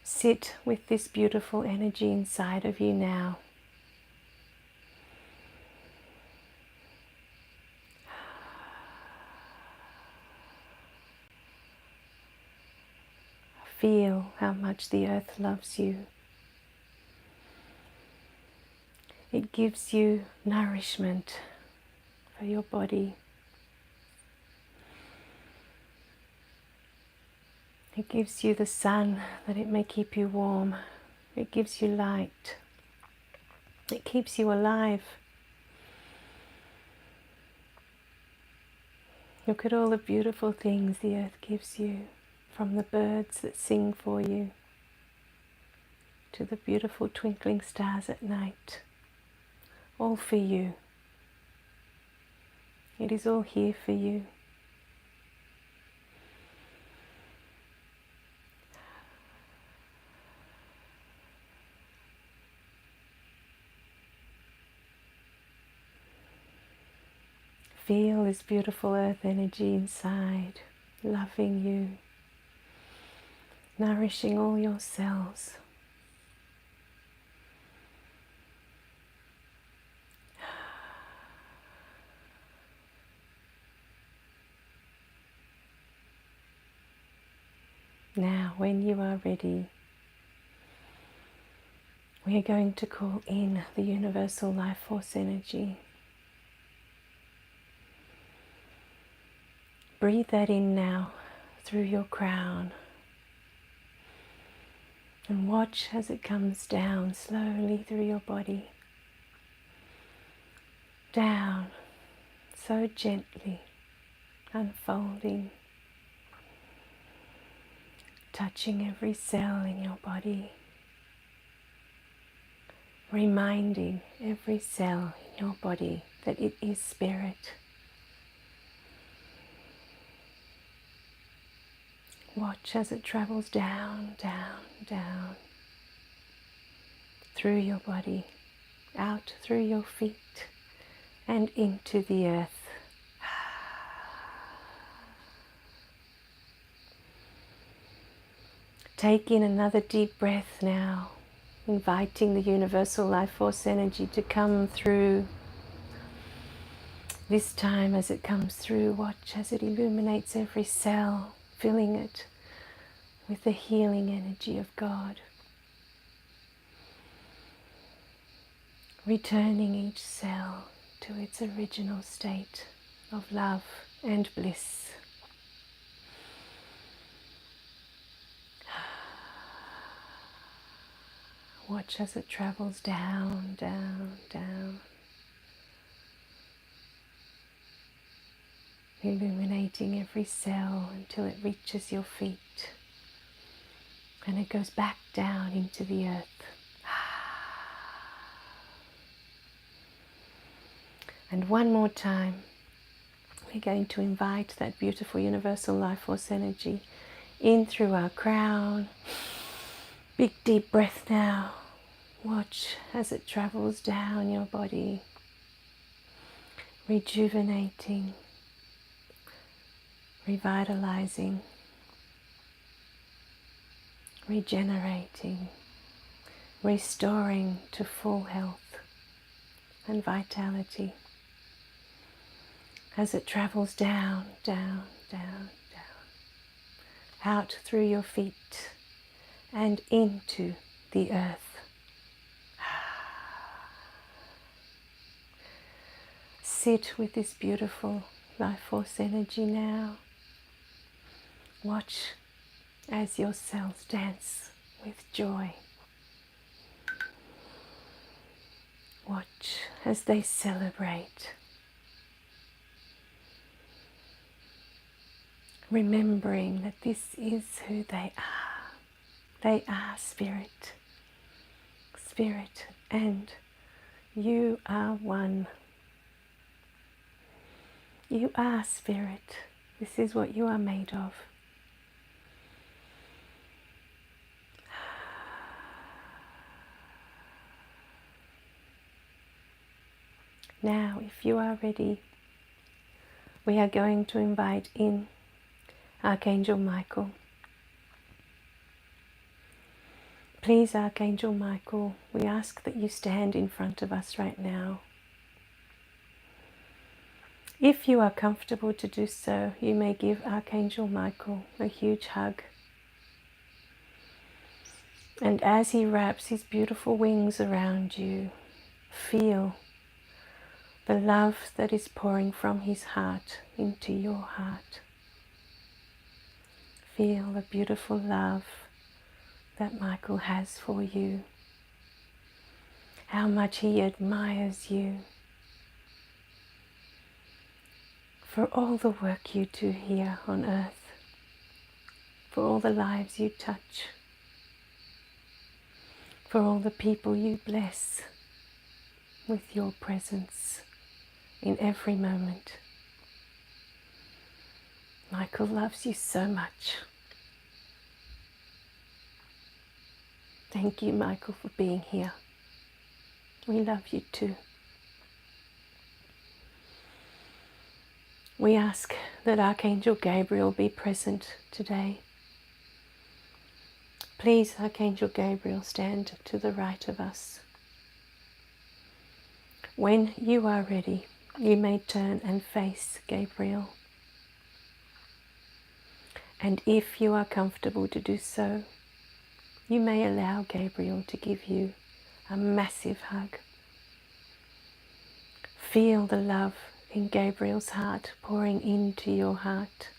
S1: Sit with this beautiful energy inside of you now. Feel how much the earth loves you. It gives you nourishment for your body. It gives you the sun that it may keep you warm. It gives you light. It keeps you alive. Look at all the beautiful things the earth gives you, from the birds that sing for you to the beautiful twinkling stars at night. All for you. It is all here for you. Feel this beautiful earth energy inside, loving you, nourishing all your cells. Now, when you are ready, we are going to call in the universal life force energy. Breathe that in now through your crown and watch as it comes down slowly through your body. Down, so gently, unfolding, touching every cell in your body, reminding every cell in your body that it is spirit. Watch as it travels down, down, down, through your body, out through your feet, and into the earth. Take in another deep breath now, inviting the universal life force energy to come through. This time as it comes through, watch as it illuminates every cell, filling it with the healing energy of God. Returning each cell to its original state of love and bliss. Watch as it travels down, down, down, illuminating every cell until it reaches your feet, and it goes back down into the earth. And one more time, we're going to invite that beautiful universal life force energy in through our crown. Big deep breath now. Watch as it travels down your body, rejuvenating, revitalizing, regenerating, restoring to full health and vitality as it travels down, down, down, down, out through your feet and into the earth. Sit with this beautiful life force energy now. Watch as your cells dance with joy. Watch as they celebrate, remembering that this is who they are. They are spirit. Spirit and you are one. You are spirit. This is what you are made of. Now, if you are ready, we are going to invite in Archangel Michael. Please, Archangel Michael, we ask that you stand in front of us right now. If you are comfortable to do so, you may give Archangel Michael a huge hug. And as he wraps his beautiful wings around you, feel the love that is pouring from his heart into your heart. Feel the beautiful love that Michael has for you. How much he admires you for all the work you do here on earth, for all the lives you touch, for all the people you bless with your presence in every moment. Michael loves you so much. Thank you, Michael, for being here. We love you too. We ask that Archangel Gabriel be present today. Please, Archangel Gabriel, stand to the right of us. When you are ready, you may turn and face Gabriel. And if you are comfortable to do so, you may allow Gabriel to give you a massive hug. Feel the love in Gabriel's heart pouring into your heart.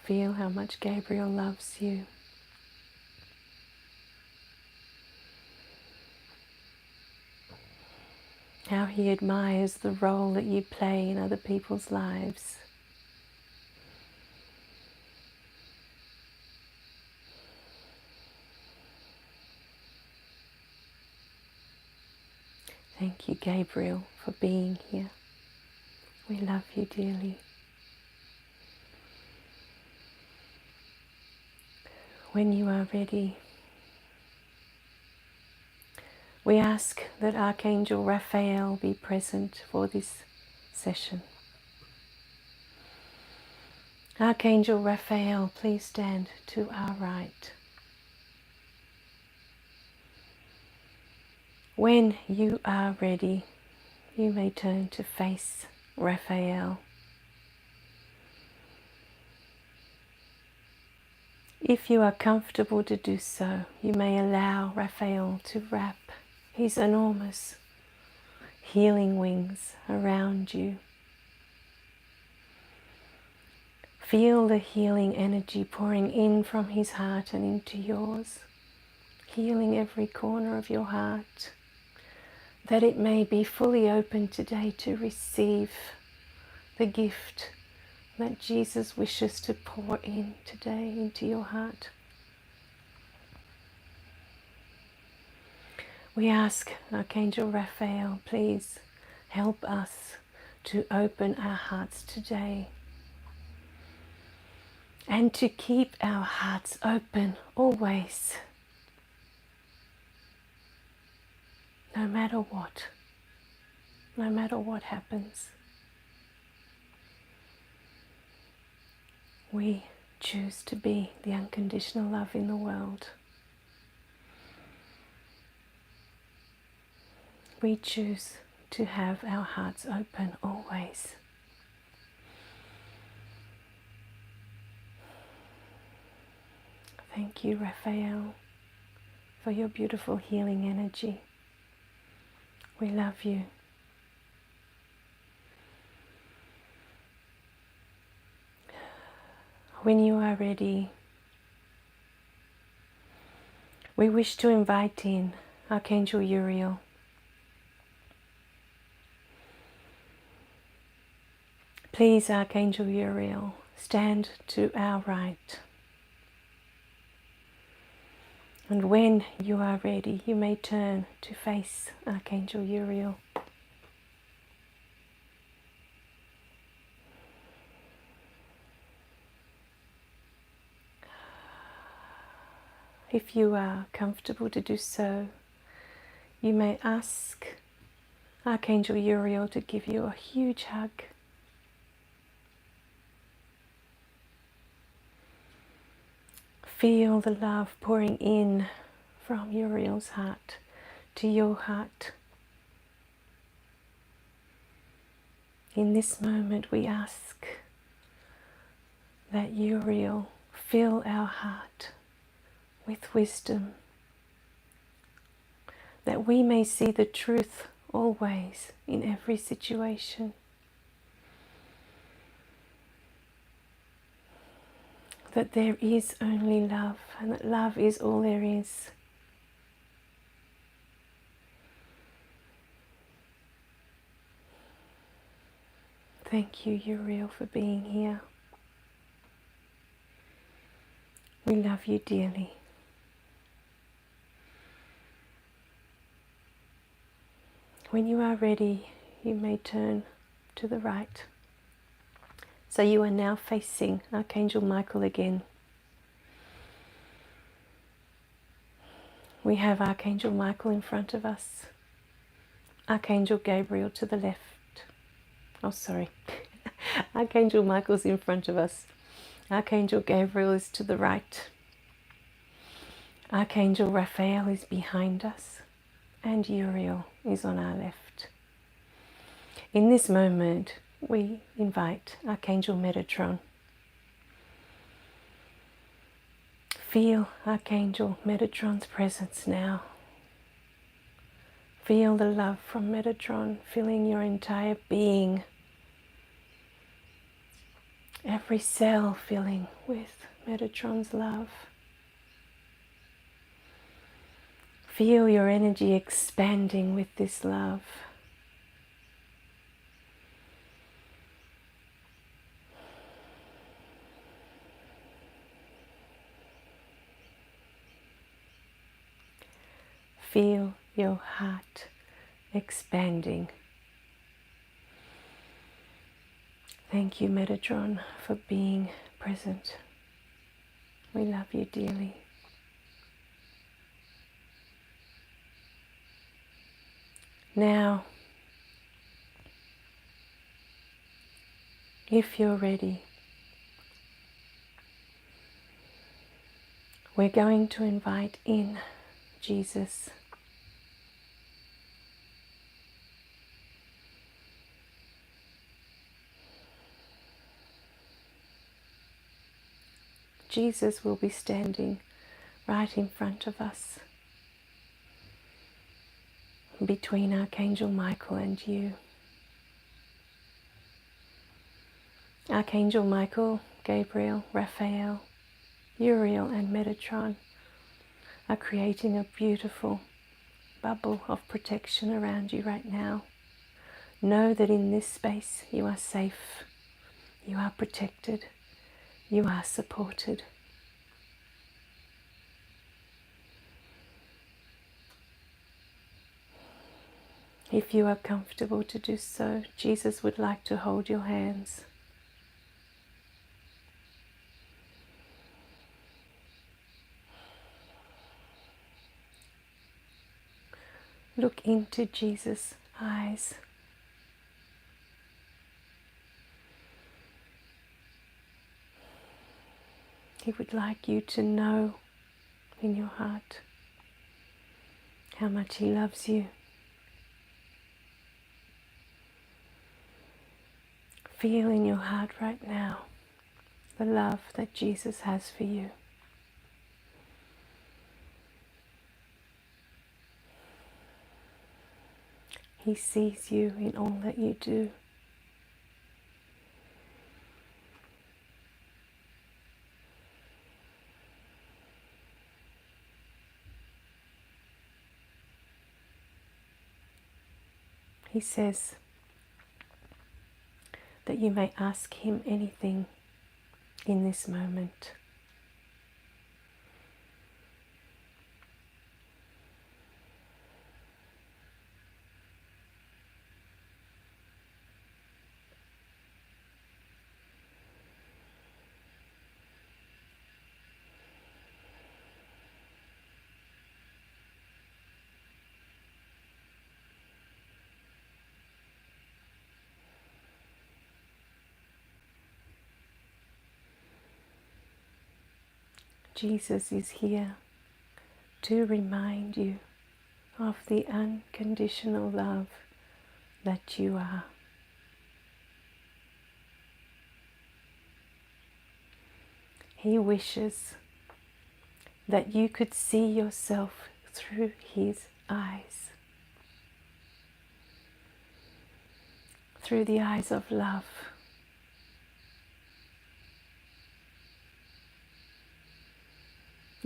S1: Feel how much Gabriel loves you. How he admires the role that you play in other people's lives. Thank you, Gabriel, for being here. We love you dearly. When you are ready, we ask that Archangel Rafail be present for this session. Archangel Rafail, please stand to our right. When you are ready, you may turn to face Rafael. If you are comfortable to do so, you may allow Rafael to wrap his enormous healing wings around you. Feel the healing energy pouring in from his heart and into yours, healing every corner of your heart, that it may be fully open today to receive the gift that Jesus wishes to pour in today into your heart. We ask Archangel Rafael, please help us to open our hearts today and to keep our hearts open always, no matter what happens. We choose to be the unconditional love in the world. We choose to have our hearts open always. Thank you, Rafael, for your beautiful healing energy. We love you. When you are ready, we wish to invite in Archangel Uriel. Please, Archangel Uriel, stand to our right. And when you are ready, you may turn to face Archangel Uriel. If you are comfortable to do so, you may ask Archangel Uriel to give you a huge hug. Feel the love pouring in from Uriel's heart to your heart. In this moment, we ask that Uriel fill our heart with wisdom, that we may see the truth always in every situation, that there is only love and that love is all there is. Thank you, Uriel, for being here. We love you dearly. When you are ready, you may turn to the right. So you are now facing Archangel Michael again. We have Archangel Michael in front of us, Archangel Gabriel to the left. Oh, sorry. Archangel Michael's in front of us. Archangel Gabriel is to the right. Archangel Rafail is behind us. And Uriel is on our left. In this moment, we invite Archangel Metatron. Feel Archangel Metatron's presence now. Feel the love from Metatron filling your entire being. Every cell filling with Metatron's love. Feel your energy expanding with this love. Feel your heart expanding. Thank you, Metatron, for being present. We love you dearly. Now, if you're ready, we're going to invite in Jesus. Jesus will be standing right in front of us, between Archangel Michael and you. Archangel Michael, Gabriel, Raphael, Uriel and Metatron are creating a beautiful bubble of protection around you right now. Know that in this space you are safe, you are protected, you are supported. If you are comfortable to do so, Jesus would like to hold your hands. Look into Jesus' eyes. He would like you to know in your heart how much He loves you. Feel in your heart right now the love that Jesus has for you. He sees you in all that you do. He says that you may ask Him anything in this moment. Jesus is here to remind you of the unconditional love that you are. He wishes that you could see yourself through his eyes, through the eyes of love.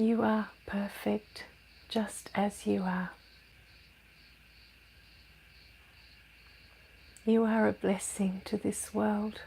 S1: You are perfect just as you are. You are a blessing to this world.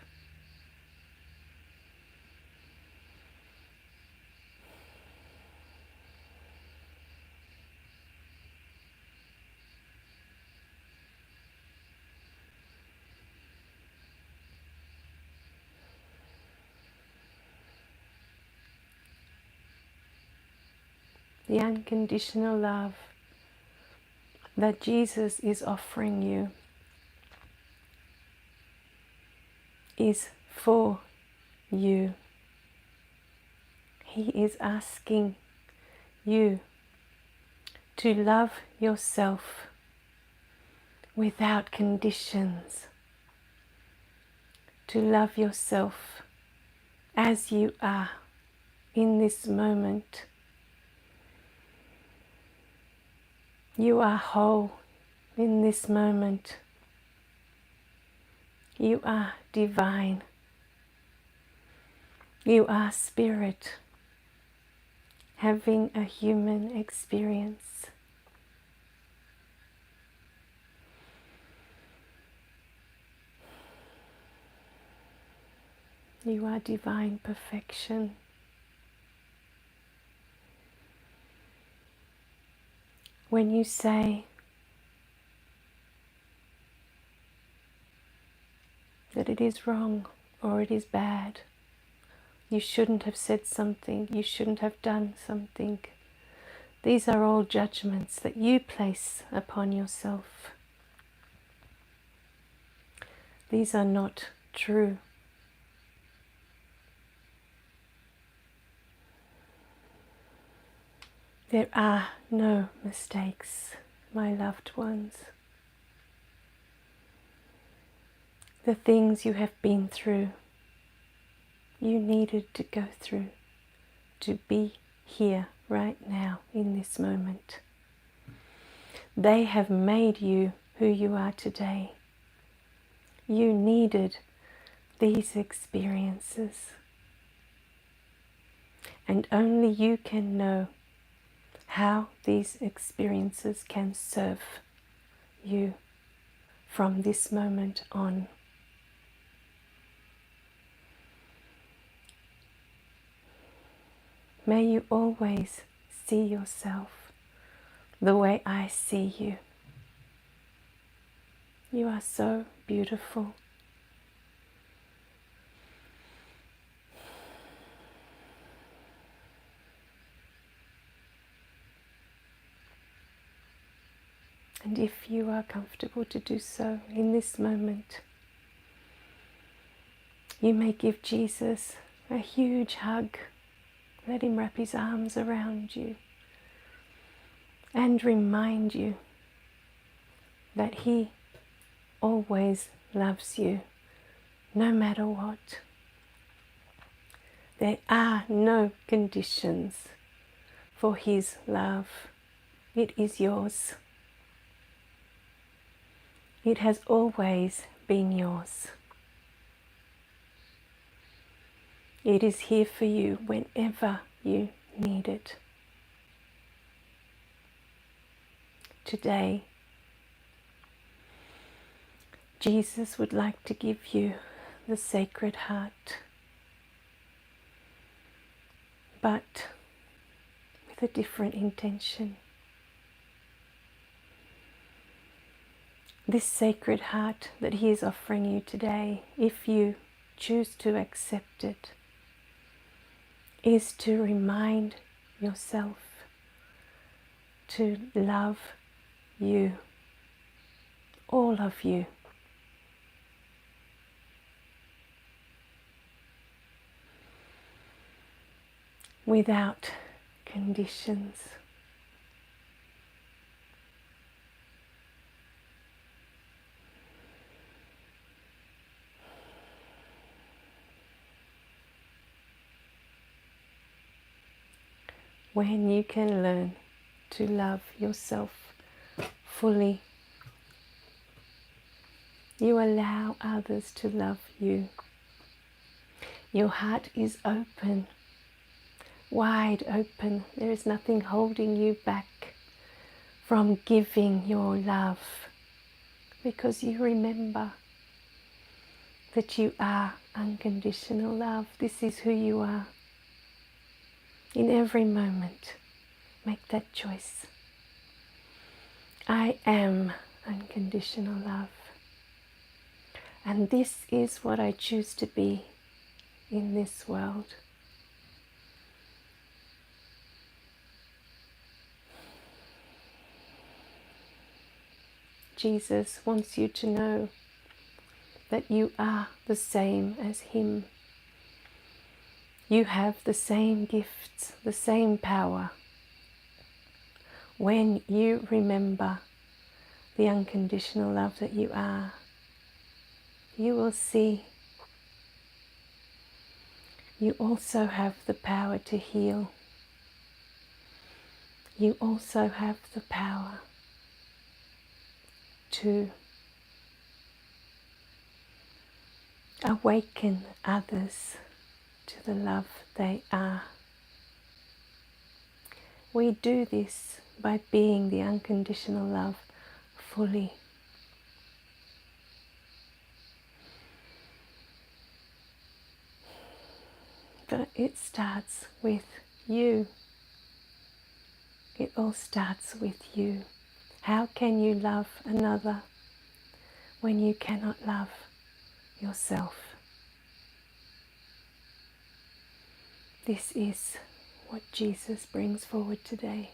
S1: The unconditional love that Jesus is offering you is for you. He is asking you to love yourself without conditions, to love yourself as you are in this moment. You are whole in this moment. You are divine. You are spirit, having a human experience. You are divine perfection. When you say that it is wrong or it is bad, you shouldn't have said something, you shouldn't have done something, these are all judgments that you place upon yourself. These are not true. There are no mistakes, my loved ones. The things you have been through, you needed to go through to be here right now in this moment. They have made you who you are today. You needed these experiences. And only you can know how these experiences can serve you from this moment on. May you always see yourself the way I see you. You are so beautiful. And if you are comfortable to do so in this moment, you may give Jesus a huge hug. Let him wrap his arms around you and remind you that he always loves you, no matter what. There are no conditions for his love. It is yours. It has always been yours. It is here for you whenever you need it. Today, Jesus would like to give you the Sacred Heart. but with a different intention. This sacred heart that He is offering you today, if you choose to accept it, is to remind yourself to love you, all of you. Without conditions. When you can learn to love yourself fully, you allow others to love you. Your heart is open, wide open. There is nothing holding you back from giving your love, because you remember that you are unconditional love. This is who you are. In every moment, make that choice. I am unconditional love. And this is what I choose to be in this world. Jesus wants you to know that you are the same as Him. You have the same gifts, the same power. When you remember the unconditional love that you are, you will see you also have the power to heal. You also have the power to awaken others to the love they are. We do this by being the unconditional love fully. But it starts with you. It all starts with you. How can you love another when you cannot love yourself? This is what Jesus brings forward today.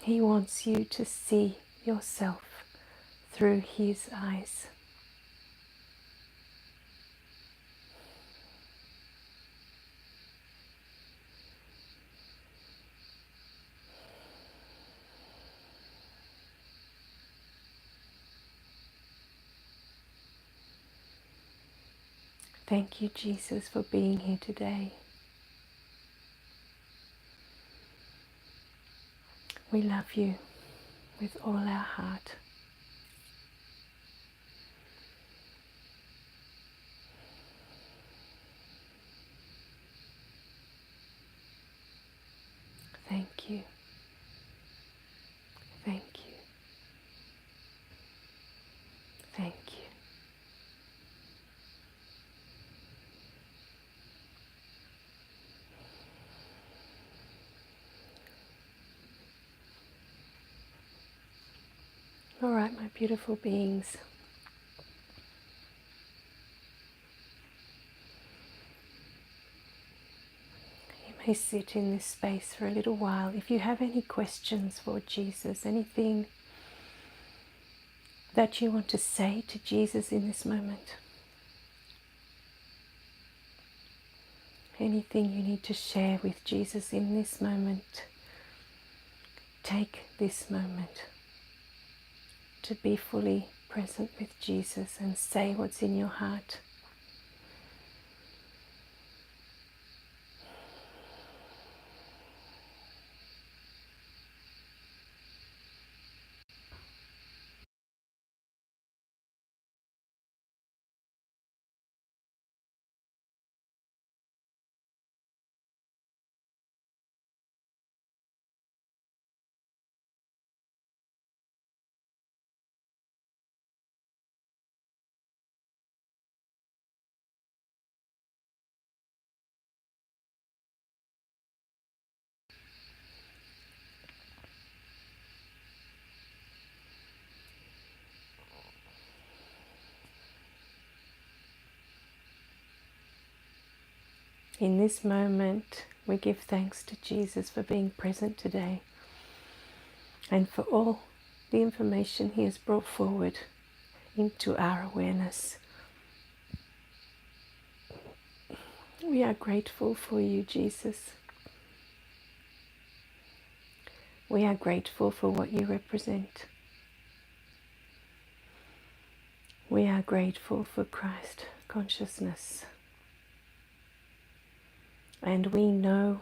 S1: He wants you to see yourself through His eyes. Thank you, Jesus, for being here today. We love you with all our heart. Thank you. Thank you. Thank you. All right, my beautiful beings. You may sit in this space for a little while. If you have any questions for Jesus, anything that you want to say to Jesus in this moment, anything you need to share with Jesus in this moment, take this moment to be fully present with Jesus and say what's in your heart. In this moment, we give thanks to Jesus for being present today and for all the information he has brought forward into our awareness. We are grateful for you, Jesus. We are grateful for what you represent. We are grateful for Christ consciousness. And we know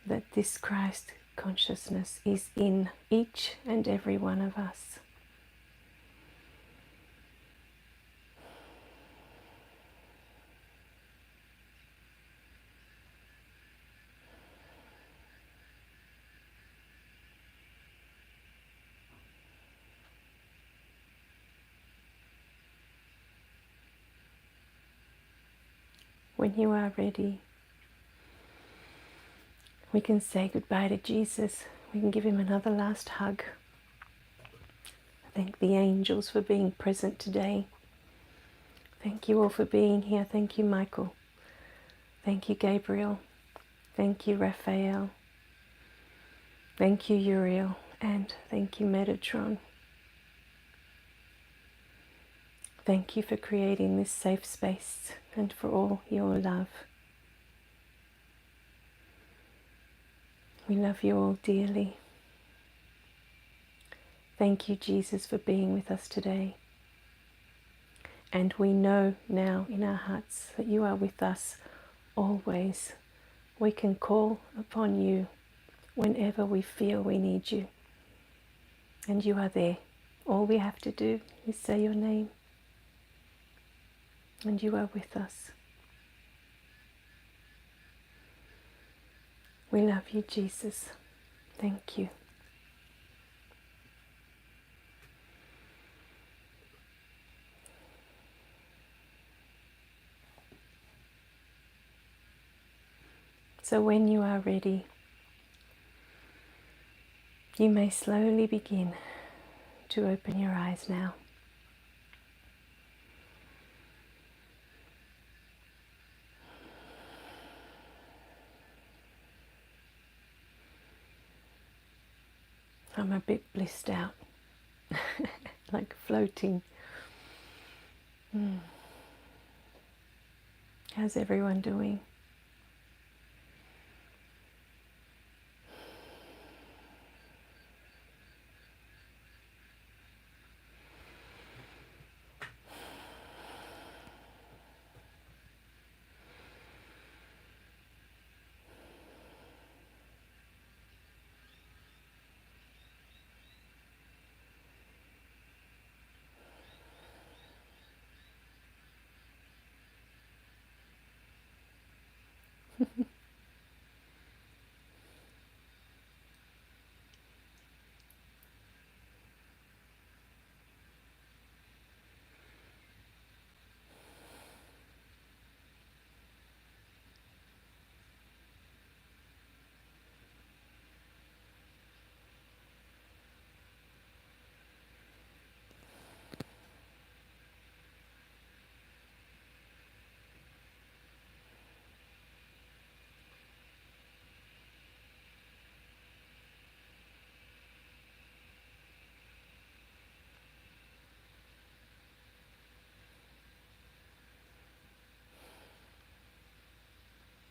S1: that this Christ consciousness is in each and every one of us. When you are ready, we can say goodbye to Jesus. We can give him another last hug. Thank the angels for being present today. Thank you all for being here. Thank you, Michael. Thank you, Gabriel. Thank you, Rafail. Thank you, Uriel. And thank you, Metatron. Thank you for creating this safe space and for all your love. We love you all dearly. Thank you, Jesus, for being with us today. And we know now in our hearts that you are with us always. We can call upon you whenever we feel we need you. And you are there. All we have to do is say your name. And you are with us. We love you, Jesus. Thank you. So when you are ready, you may slowly begin to open your eyes now. I'm a bit blissed out, like floating. How's everyone doing?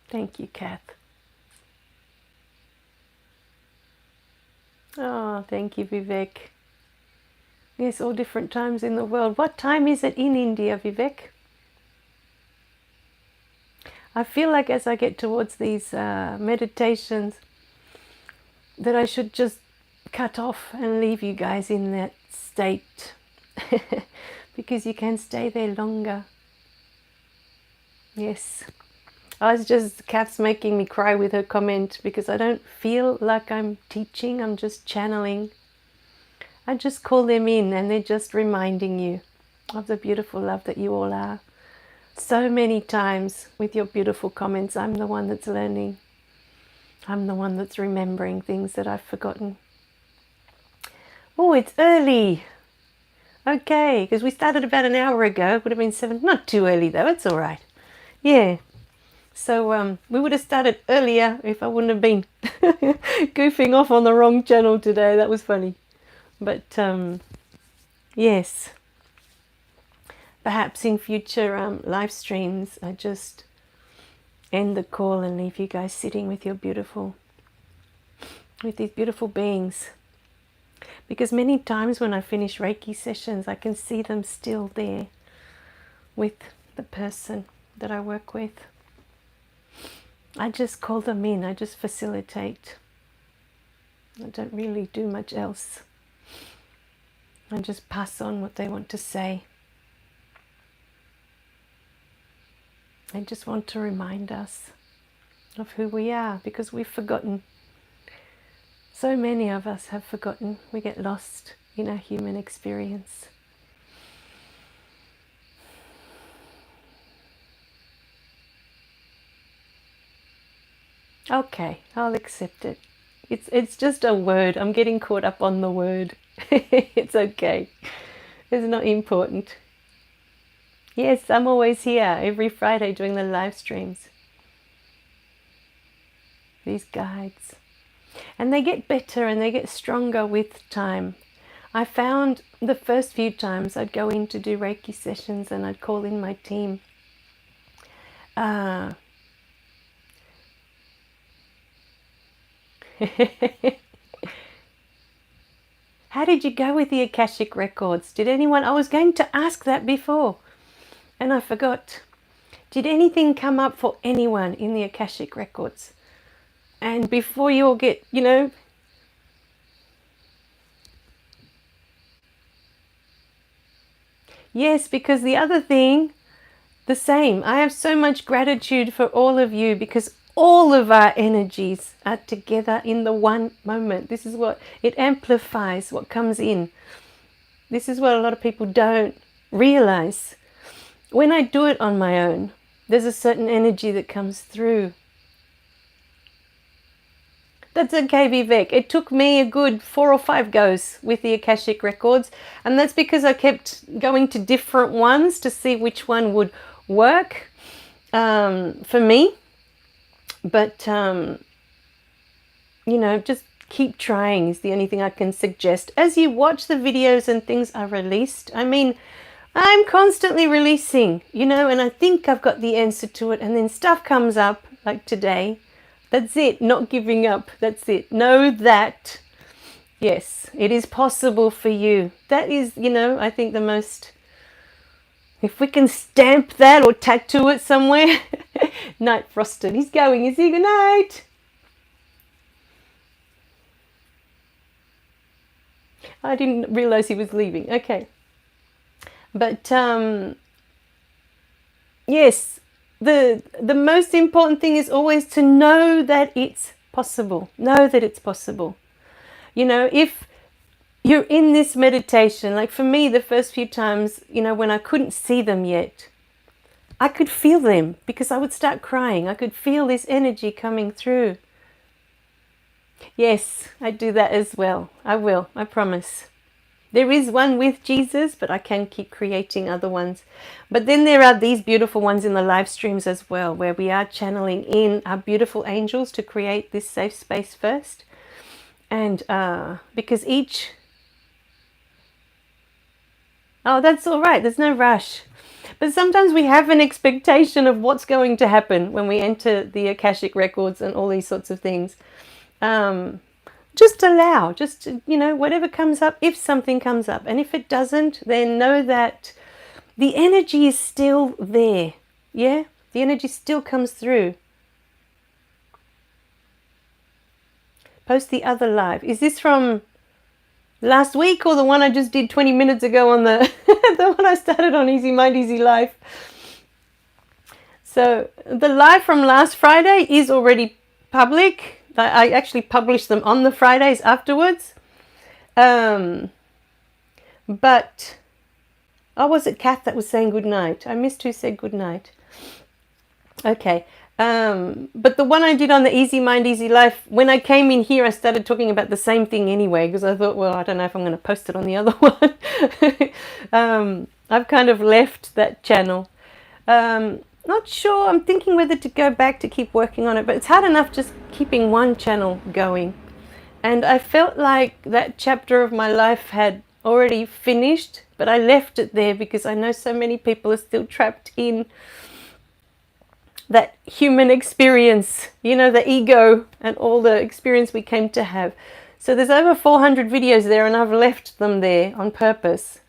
S1: Thank you, Kath. Oh, thank you, Vivek. Yes, all different times in the world. What time is it in India, Vivek? I feel like as I get towards these meditations that I should just cut off and leave you guys in that state because you can stay there longer. Yes. Kath's making me cry with her comment because I don't feel like I'm teaching, I'm just channeling. I just call them in and they're just reminding you of the beautiful love that you all are. So many times with your beautiful comments, I'm the one that's learning. I'm the one that's remembering things that I've forgotten. Oh, it's early. Okay, because we started about an hour ago. It would have been 7. Not too early though, it's all right. Yeah, So we would have started earlier if I wouldn't have been goofing off on the wrong channel today. That was funny. But yes, perhaps in future live streams, I just end the call and leave you guys sitting with these beautiful beings. Because many times when I finish Reiki sessions, I can see them still there with the person that I work with. I just call them in, I just facilitate. I don't really do much else. I just pass on what they want to say. I just want to remind us of who we are, because we've forgotten. So many of us have forgotten. We get lost in our human experience. Okay, I'll accept it. It's just a word. I'm getting caught up on the word. It's okay. It's not important. Yes, I'm always here every Friday doing the live streams. These guides. And they get better and they get stronger with time. I found the first few times I'd go in to do Reiki sessions and I'd call in my team. How did you go with the Akashic Records? Did anyone... I was going to ask that before and I forgot. Did anything come up for anyone in the Akashic Records? And before you all get, Yes, because the other thing, the same. I have so much gratitude for all of you, because all of our energies are together in the one moment. This is what it amplifies, what comes in. This is what a lot of people don't realize. When I do it on my own, there's a certain energy that comes through. That's okay, Vivek. It took me a good 4 or 5 goes with the Akashic Records, and that's because I kept going to different ones to see which one would work for me. But, just keep trying is the only thing I can suggest. As you watch the videos and things are released, I mean, I'm constantly releasing, and I think I've got the answer to it, and then stuff comes up, like today. That's it, not giving up, that's it. Know that, yes, it is possible for you. That is, I think the most... If we can stamp that or tattoo it somewhere. Night Frosted. He's going, is he? Good night. I didn't realize he was leaving. Okay. But, yes, the most important thing is always to know that it's possible. Know that it's possible. If you're in this meditation, like for me, the first few times, when I couldn't see them yet, I could feel them because I would start crying. I could feel this energy coming through. Yes, I do that as well. I will, I promise. There is one with Jesus, but I can keep creating other ones. But then there are these beautiful ones in the live streams as well, where we are channeling in our beautiful angels to create this safe space first. And because each... Oh, that's all right. There's no rush. But sometimes we have an expectation of what's going to happen when we enter the Akashic Records and all these sorts of things. Just allow, whatever comes up, if something comes up. And if it doesn't, then know that the energy is still there. Yeah? The energy still comes through. Post the other live. Is this from last week or the one I just did 20 minutes ago on the the one I started on Easy Mind, Easy Life? So the live from last Friday is already public. I actually published them on the Fridays afterwards. But, was it Kath that was saying good night? I missed who said good night. Okay. But the one I did on the Easy Mind, Easy Life, when I came in here, I started talking about the same thing anyway, because I thought, well, I don't know if I'm going to post it on the other one. I've kind of left that channel. Not sure. I'm thinking whether to go back to keep working on it, but it's hard enough just keeping one channel going. And I felt like that chapter of my life had already finished, but I left it there because I know so many people are still trapped in that human experience, you know, the ego and all the experience we came to have. So there's over 400 videos there, and I've left them there on purpose.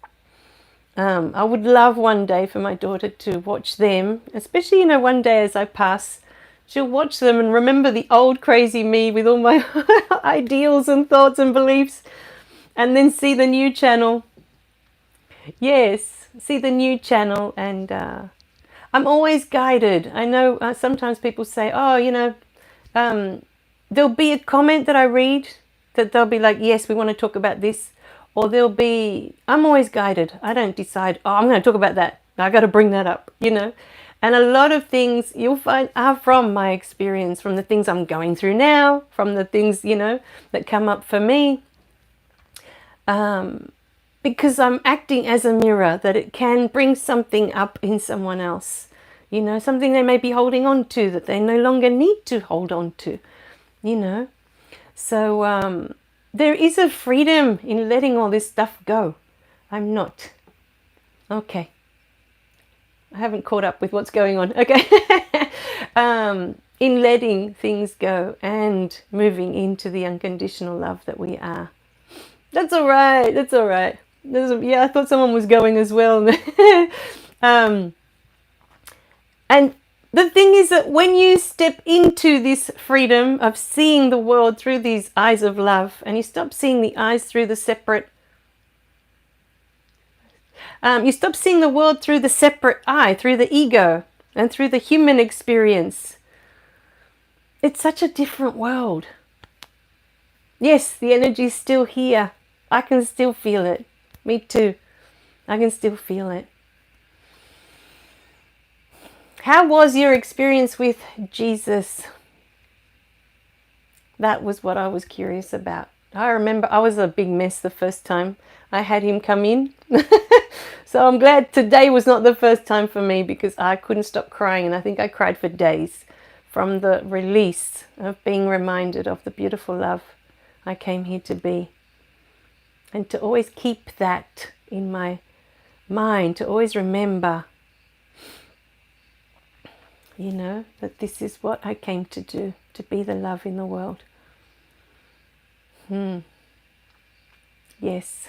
S1: I would love one day for my daughter to watch them, especially, you know, one day as I pass, she'll watch them and remember the old crazy me with all my ideals and thoughts and beliefs, and then see the new channel. Yes, see the new channel. And I'm always guided. I know sometimes people say, oh, you know, there'll be a comment that I read that they'll be like, yes, we want to talk about this. Or there'll be, I'm always guided. I don't decide, oh, I'm going to talk about that. I got to bring that up, you know. And a lot of things you'll find are from my experience, from the things I'm going through now, from the things, you know, that come up for me. Because I'm acting as a mirror, that it can bring something up in someone else. You know, something they may be holding on to that they no longer need to hold on to, you know. So there is a freedom in letting all this stuff go. I'm not. Okay. I haven't caught up with what's going on. Okay. In letting things go and moving into the unconditional love that we are. That's all right. That's all right. Yeah, I thought someone was going as well. And the thing is that when you step into this freedom of seeing the world through these eyes of love, and you stop seeing the eyes through the separate, you stop seeing the world through the separate eye, through the ego and through the human experience. It's such a different world. Yes, the energy's still here. I can still feel it. Me too. I can still feel it. How was your experience with Jesus? That was what I was curious about. I remember I was a big mess the first time I had him come in. So I'm glad today was not the first time for me, because I couldn't stop crying, and I think I cried for days from the release of being reminded of the beautiful love I came here to be. And to always keep that in my mind, to always remember, you know, that this is what I came to do, to be the love in the world. Yes.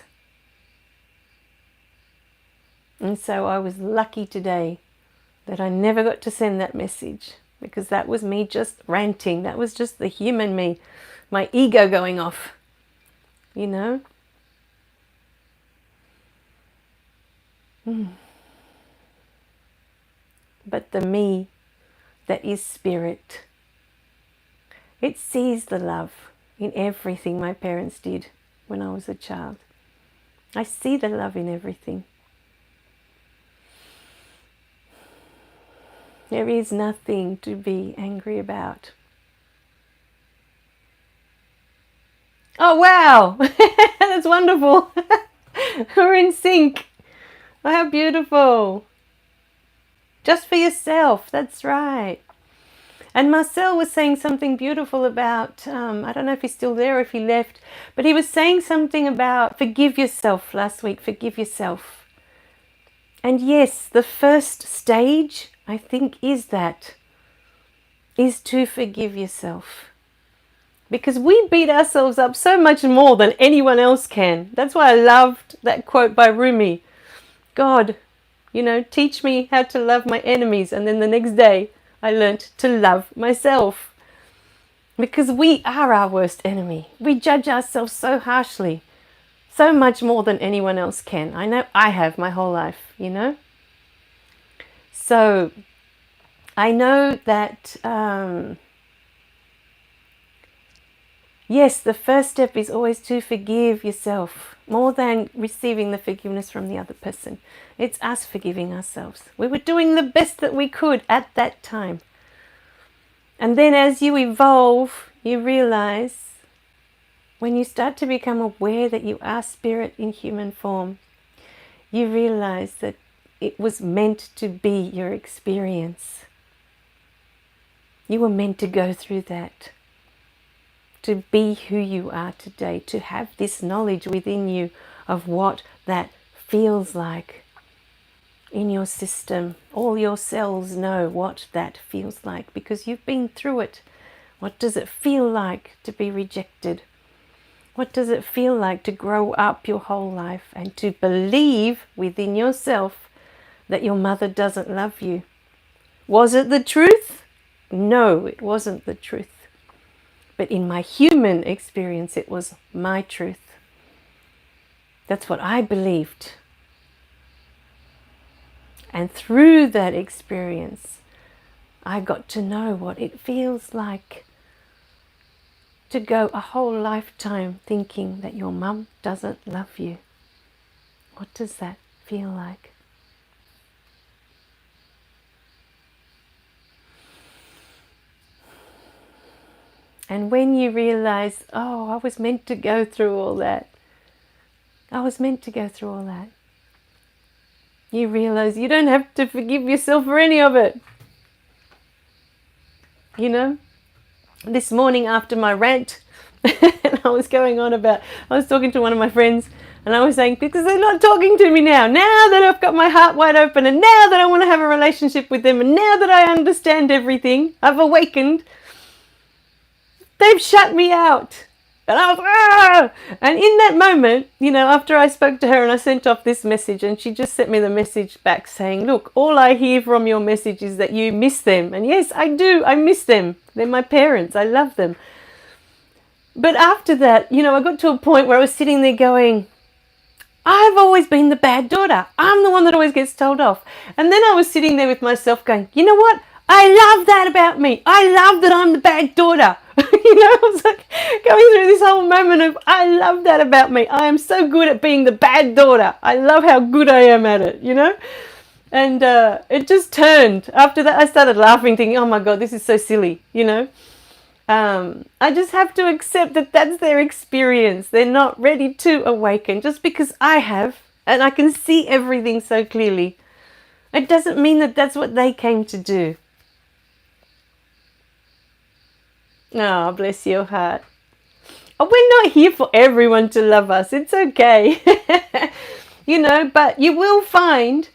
S1: And so I was lucky today that I never got to send that message, because that was me just ranting. That was just the human me, my ego going off, you know. But the me that is spirit, it sees the love in everything my parents did when I was a child. I see the love in everything. There is nothing to be angry about. Oh, wow! That's wonderful. We're in sync. Oh, how beautiful. Just for yourself. That's right. And Marcel was saying something beautiful about, I don't know if he's still there or if he left, but he was saying something about forgive yourself last week. Forgive yourself. And yes, the first stage, I think, is to forgive yourself. Because we beat ourselves up so much more than anyone else can. That's why I loved that quote by Rumi. God, you know, teach me how to love my enemies. And then the next day, I learnt to love myself. Because we are our worst enemy. We judge ourselves so harshly. So much more than anyone else can. I know I have my whole life, you know. So I know that, yes, the first step is always to forgive yourself, more than receiving the forgiveness from the other person. It's us forgiving ourselves. We were doing the best that we could at that time. And then as you evolve, you realize, when you start to become aware that you are spirit in human form, you realize that it was meant to be your experience. You were meant to go through that, to be who you are today, to have this knowledge within you of what that feels like in your system. All your cells know what that feels like because you've been through it. What does it feel like to be rejected? What does it feel like to grow up your whole life and to believe within yourself that your mother doesn't love you? Was it the truth? No, it wasn't the truth. But in my human experience, it was my truth. That's what I believed. And through that experience, I got to know what it feels like to go a whole lifetime thinking that your mum doesn't love you. What does that feel like? And when you realize, oh, I was meant to go through all that. I was meant to go through all that. You realize you don't have to forgive yourself for any of it. You know, this morning after my rant, I was talking to one of my friends and I was saying, because they're not talking to me now that I've got my heart wide open and now that I want to have a relationship with them and now that I understand everything, I've awakened, they've shut me out. And I was, ah! And in that moment, you know, after I spoke to her and I sent off this message and she just sent me the message back saying, look, all I hear from your message is that you miss them. And yes, I do. I miss them. They're my parents. I love them. But after that, you know, I got to a point where I was sitting there going, I've always been the bad daughter. I'm the one that always gets told off. And then I was sitting there with myself going, you know what? I love that about me. I love that I'm the bad daughter. You know, I was like going through this whole moment of, I love that about me. I am so good at being the bad daughter. I love how good I am at it, you know. And it just turned. After that, I started laughing, thinking, oh my God, this is so silly, you know. I just have to accept that that's their experience. They're not ready to awaken. Just because I have, and I can see everything so clearly, it doesn't mean that that's what they came to do. Oh, bless your heart. Oh, we're not here for everyone to love us. It's okay. You know, but you will find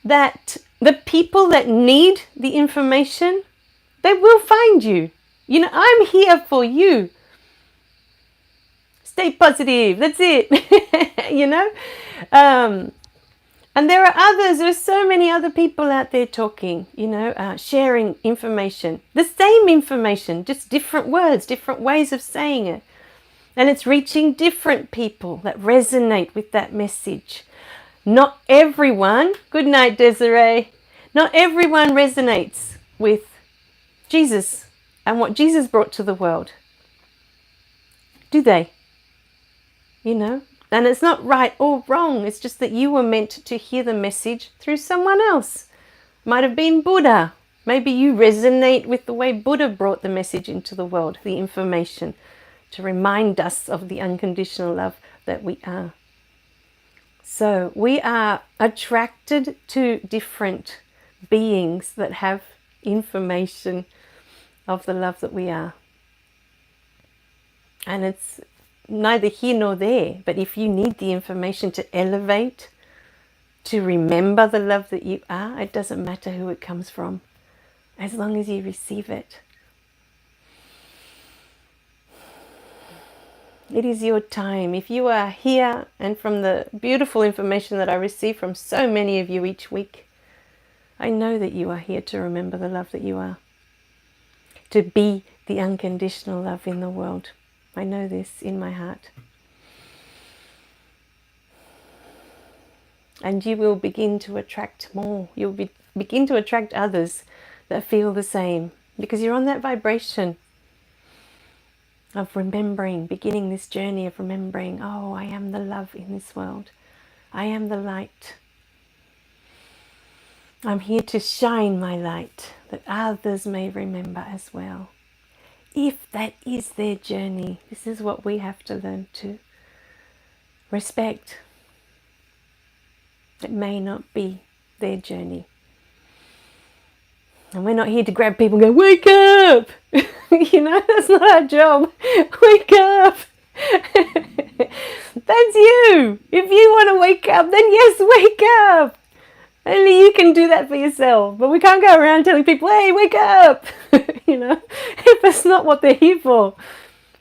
S1: that the people that need the information, they will find you. You know, I'm here for you. Stay positive. That's it. You know? And there are others, there's so many other people out there talking, you know, sharing information. The same information, just different words, different ways of saying it. And it's reaching different people that resonate with that message. Not everyone, good night Desiree, not everyone resonates with Jesus and what Jesus brought to the world. Do they? You know? And it's not right or wrong. It's just that you were meant to hear the message through someone else. Might have been Buddha. Maybe you resonate with the way Buddha brought the message into the world, the information, to remind us of the unconditional love that we are. So we are attracted to different beings that have information of the love that we are. And it's neither here nor there, but if you need the information to elevate, to remember the love that you are, it doesn't matter who it comes from, as long as you receive it. It is your time. If you are here, and from the beautiful information that I receive from so many of you each week, I know that you are here to remember the love that you are, to be the unconditional love in the world. I know this in my heart. And you will begin to attract more. You'll begin to attract others that feel the same, because you're on that vibration of remembering, beginning this journey of remembering, oh, I am the love in this world. I am the light. I'm here to shine my light that others may remember as well. If that is their journey, this is what we have to learn to respect. It may not be their journey. And we're not here to grab people and go, wake up! That's not our job. Wake up! That's you. If you want to wake up, then yes, wake up. Only you can do that for yourself. But we can't go around telling people, hey, wake up. If that's not what they're here for.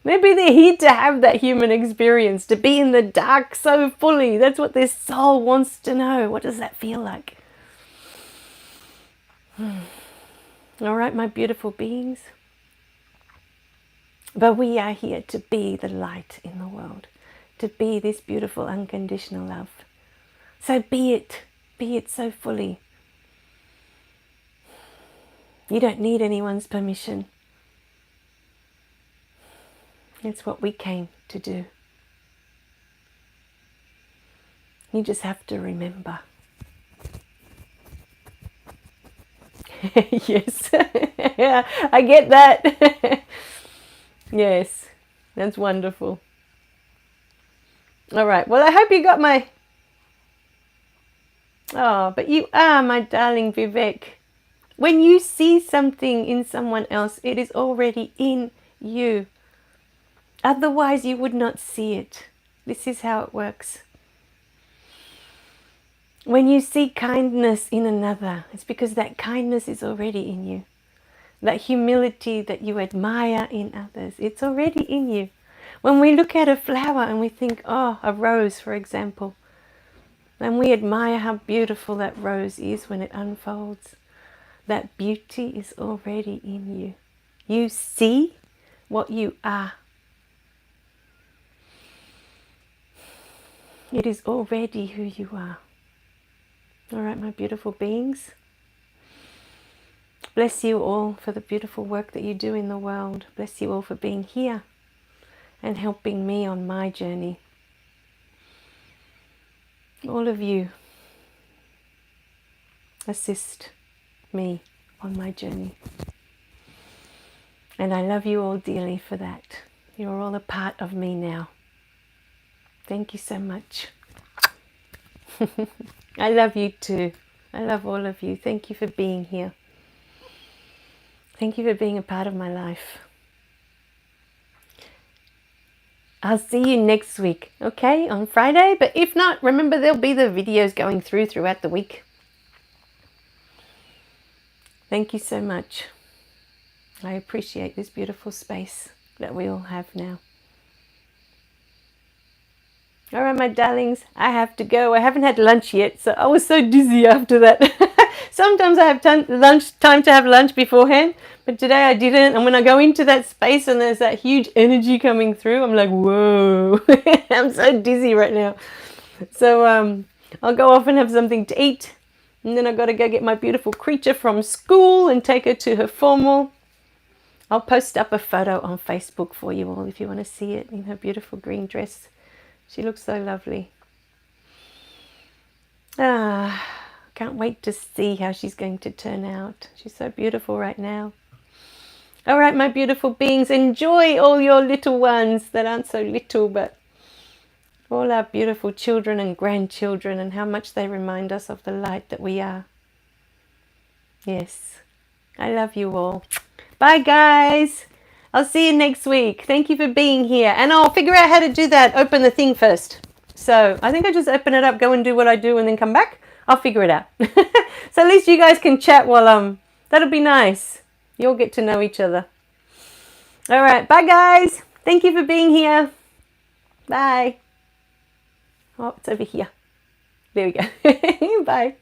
S1: Maybe they're here to have that human experience, to be in the dark so fully. That's what their soul wants to know. What does that feel like? All right, my beautiful beings. But we are here to be the light in the world, to be this beautiful unconditional love. So be it so fully. You don't need anyone's permission. It's what we came to do. You just have to remember. Yes, yeah, I get that. Yes, that's wonderful. All right, well, I hope you got my... Oh, but you are my darling Vivek. When you see something in someone else, it is already in you. Otherwise, you would not see it. This is how it works. When you see kindness in another, it's because that kindness is already in you. That humility that you admire in others, it's already in you. When we look at a flower and we think, oh, a rose, for example, and we admire how beautiful that rose is when it unfolds, that beauty is already in you. You see what you are. It is already who you are. All right, my beautiful beings. Bless you all for the beautiful work that you do in the world. Bless you all for being here and helping me on my journey. All of you assist me on my journey. And I love you all dearly for that. You're all a part of me now. Thank you so much. I love you too. I love all of you. Thank you for being here. Thank you for being a part of my life. I'll see you next week, okay, on Friday. But if not, remember there'll be the videos going throughout the week. Thank you so much. I appreciate this beautiful space that we all have now. All right, my darlings, I have to go. I haven't had lunch yet, so I was so dizzy after that. Sometimes I have time to have lunch beforehand, but today I didn't. And when I go into that space and there's that huge energy coming through, I'm like, whoa, I'm so dizzy right now. So I'll go off and have something to eat. And then I've got to go get my beautiful creature from school and take her to her formal. I'll post up a photo on Facebook for you all if you want to see it in her beautiful green dress. She looks so lovely. Can't wait to see how she's going to turn out. She's so beautiful right now. All right, my beautiful beings, enjoy all your little ones that aren't so little, but all our beautiful children and grandchildren and how much they remind us of the light that we are. Yes, I love you all. Bye, guys. I'll see you next week. Thank you for being here. And I'll figure out how to do that. Open the thing first. So I think I just open it up, go and do what I do and then come back. I'll figure it out. So at least you guys can chat while that'll be nice. You'll get to know each other. All right. Bye, guys. Thank you for being here. Bye. Oh, it's over here. There we go. Bye.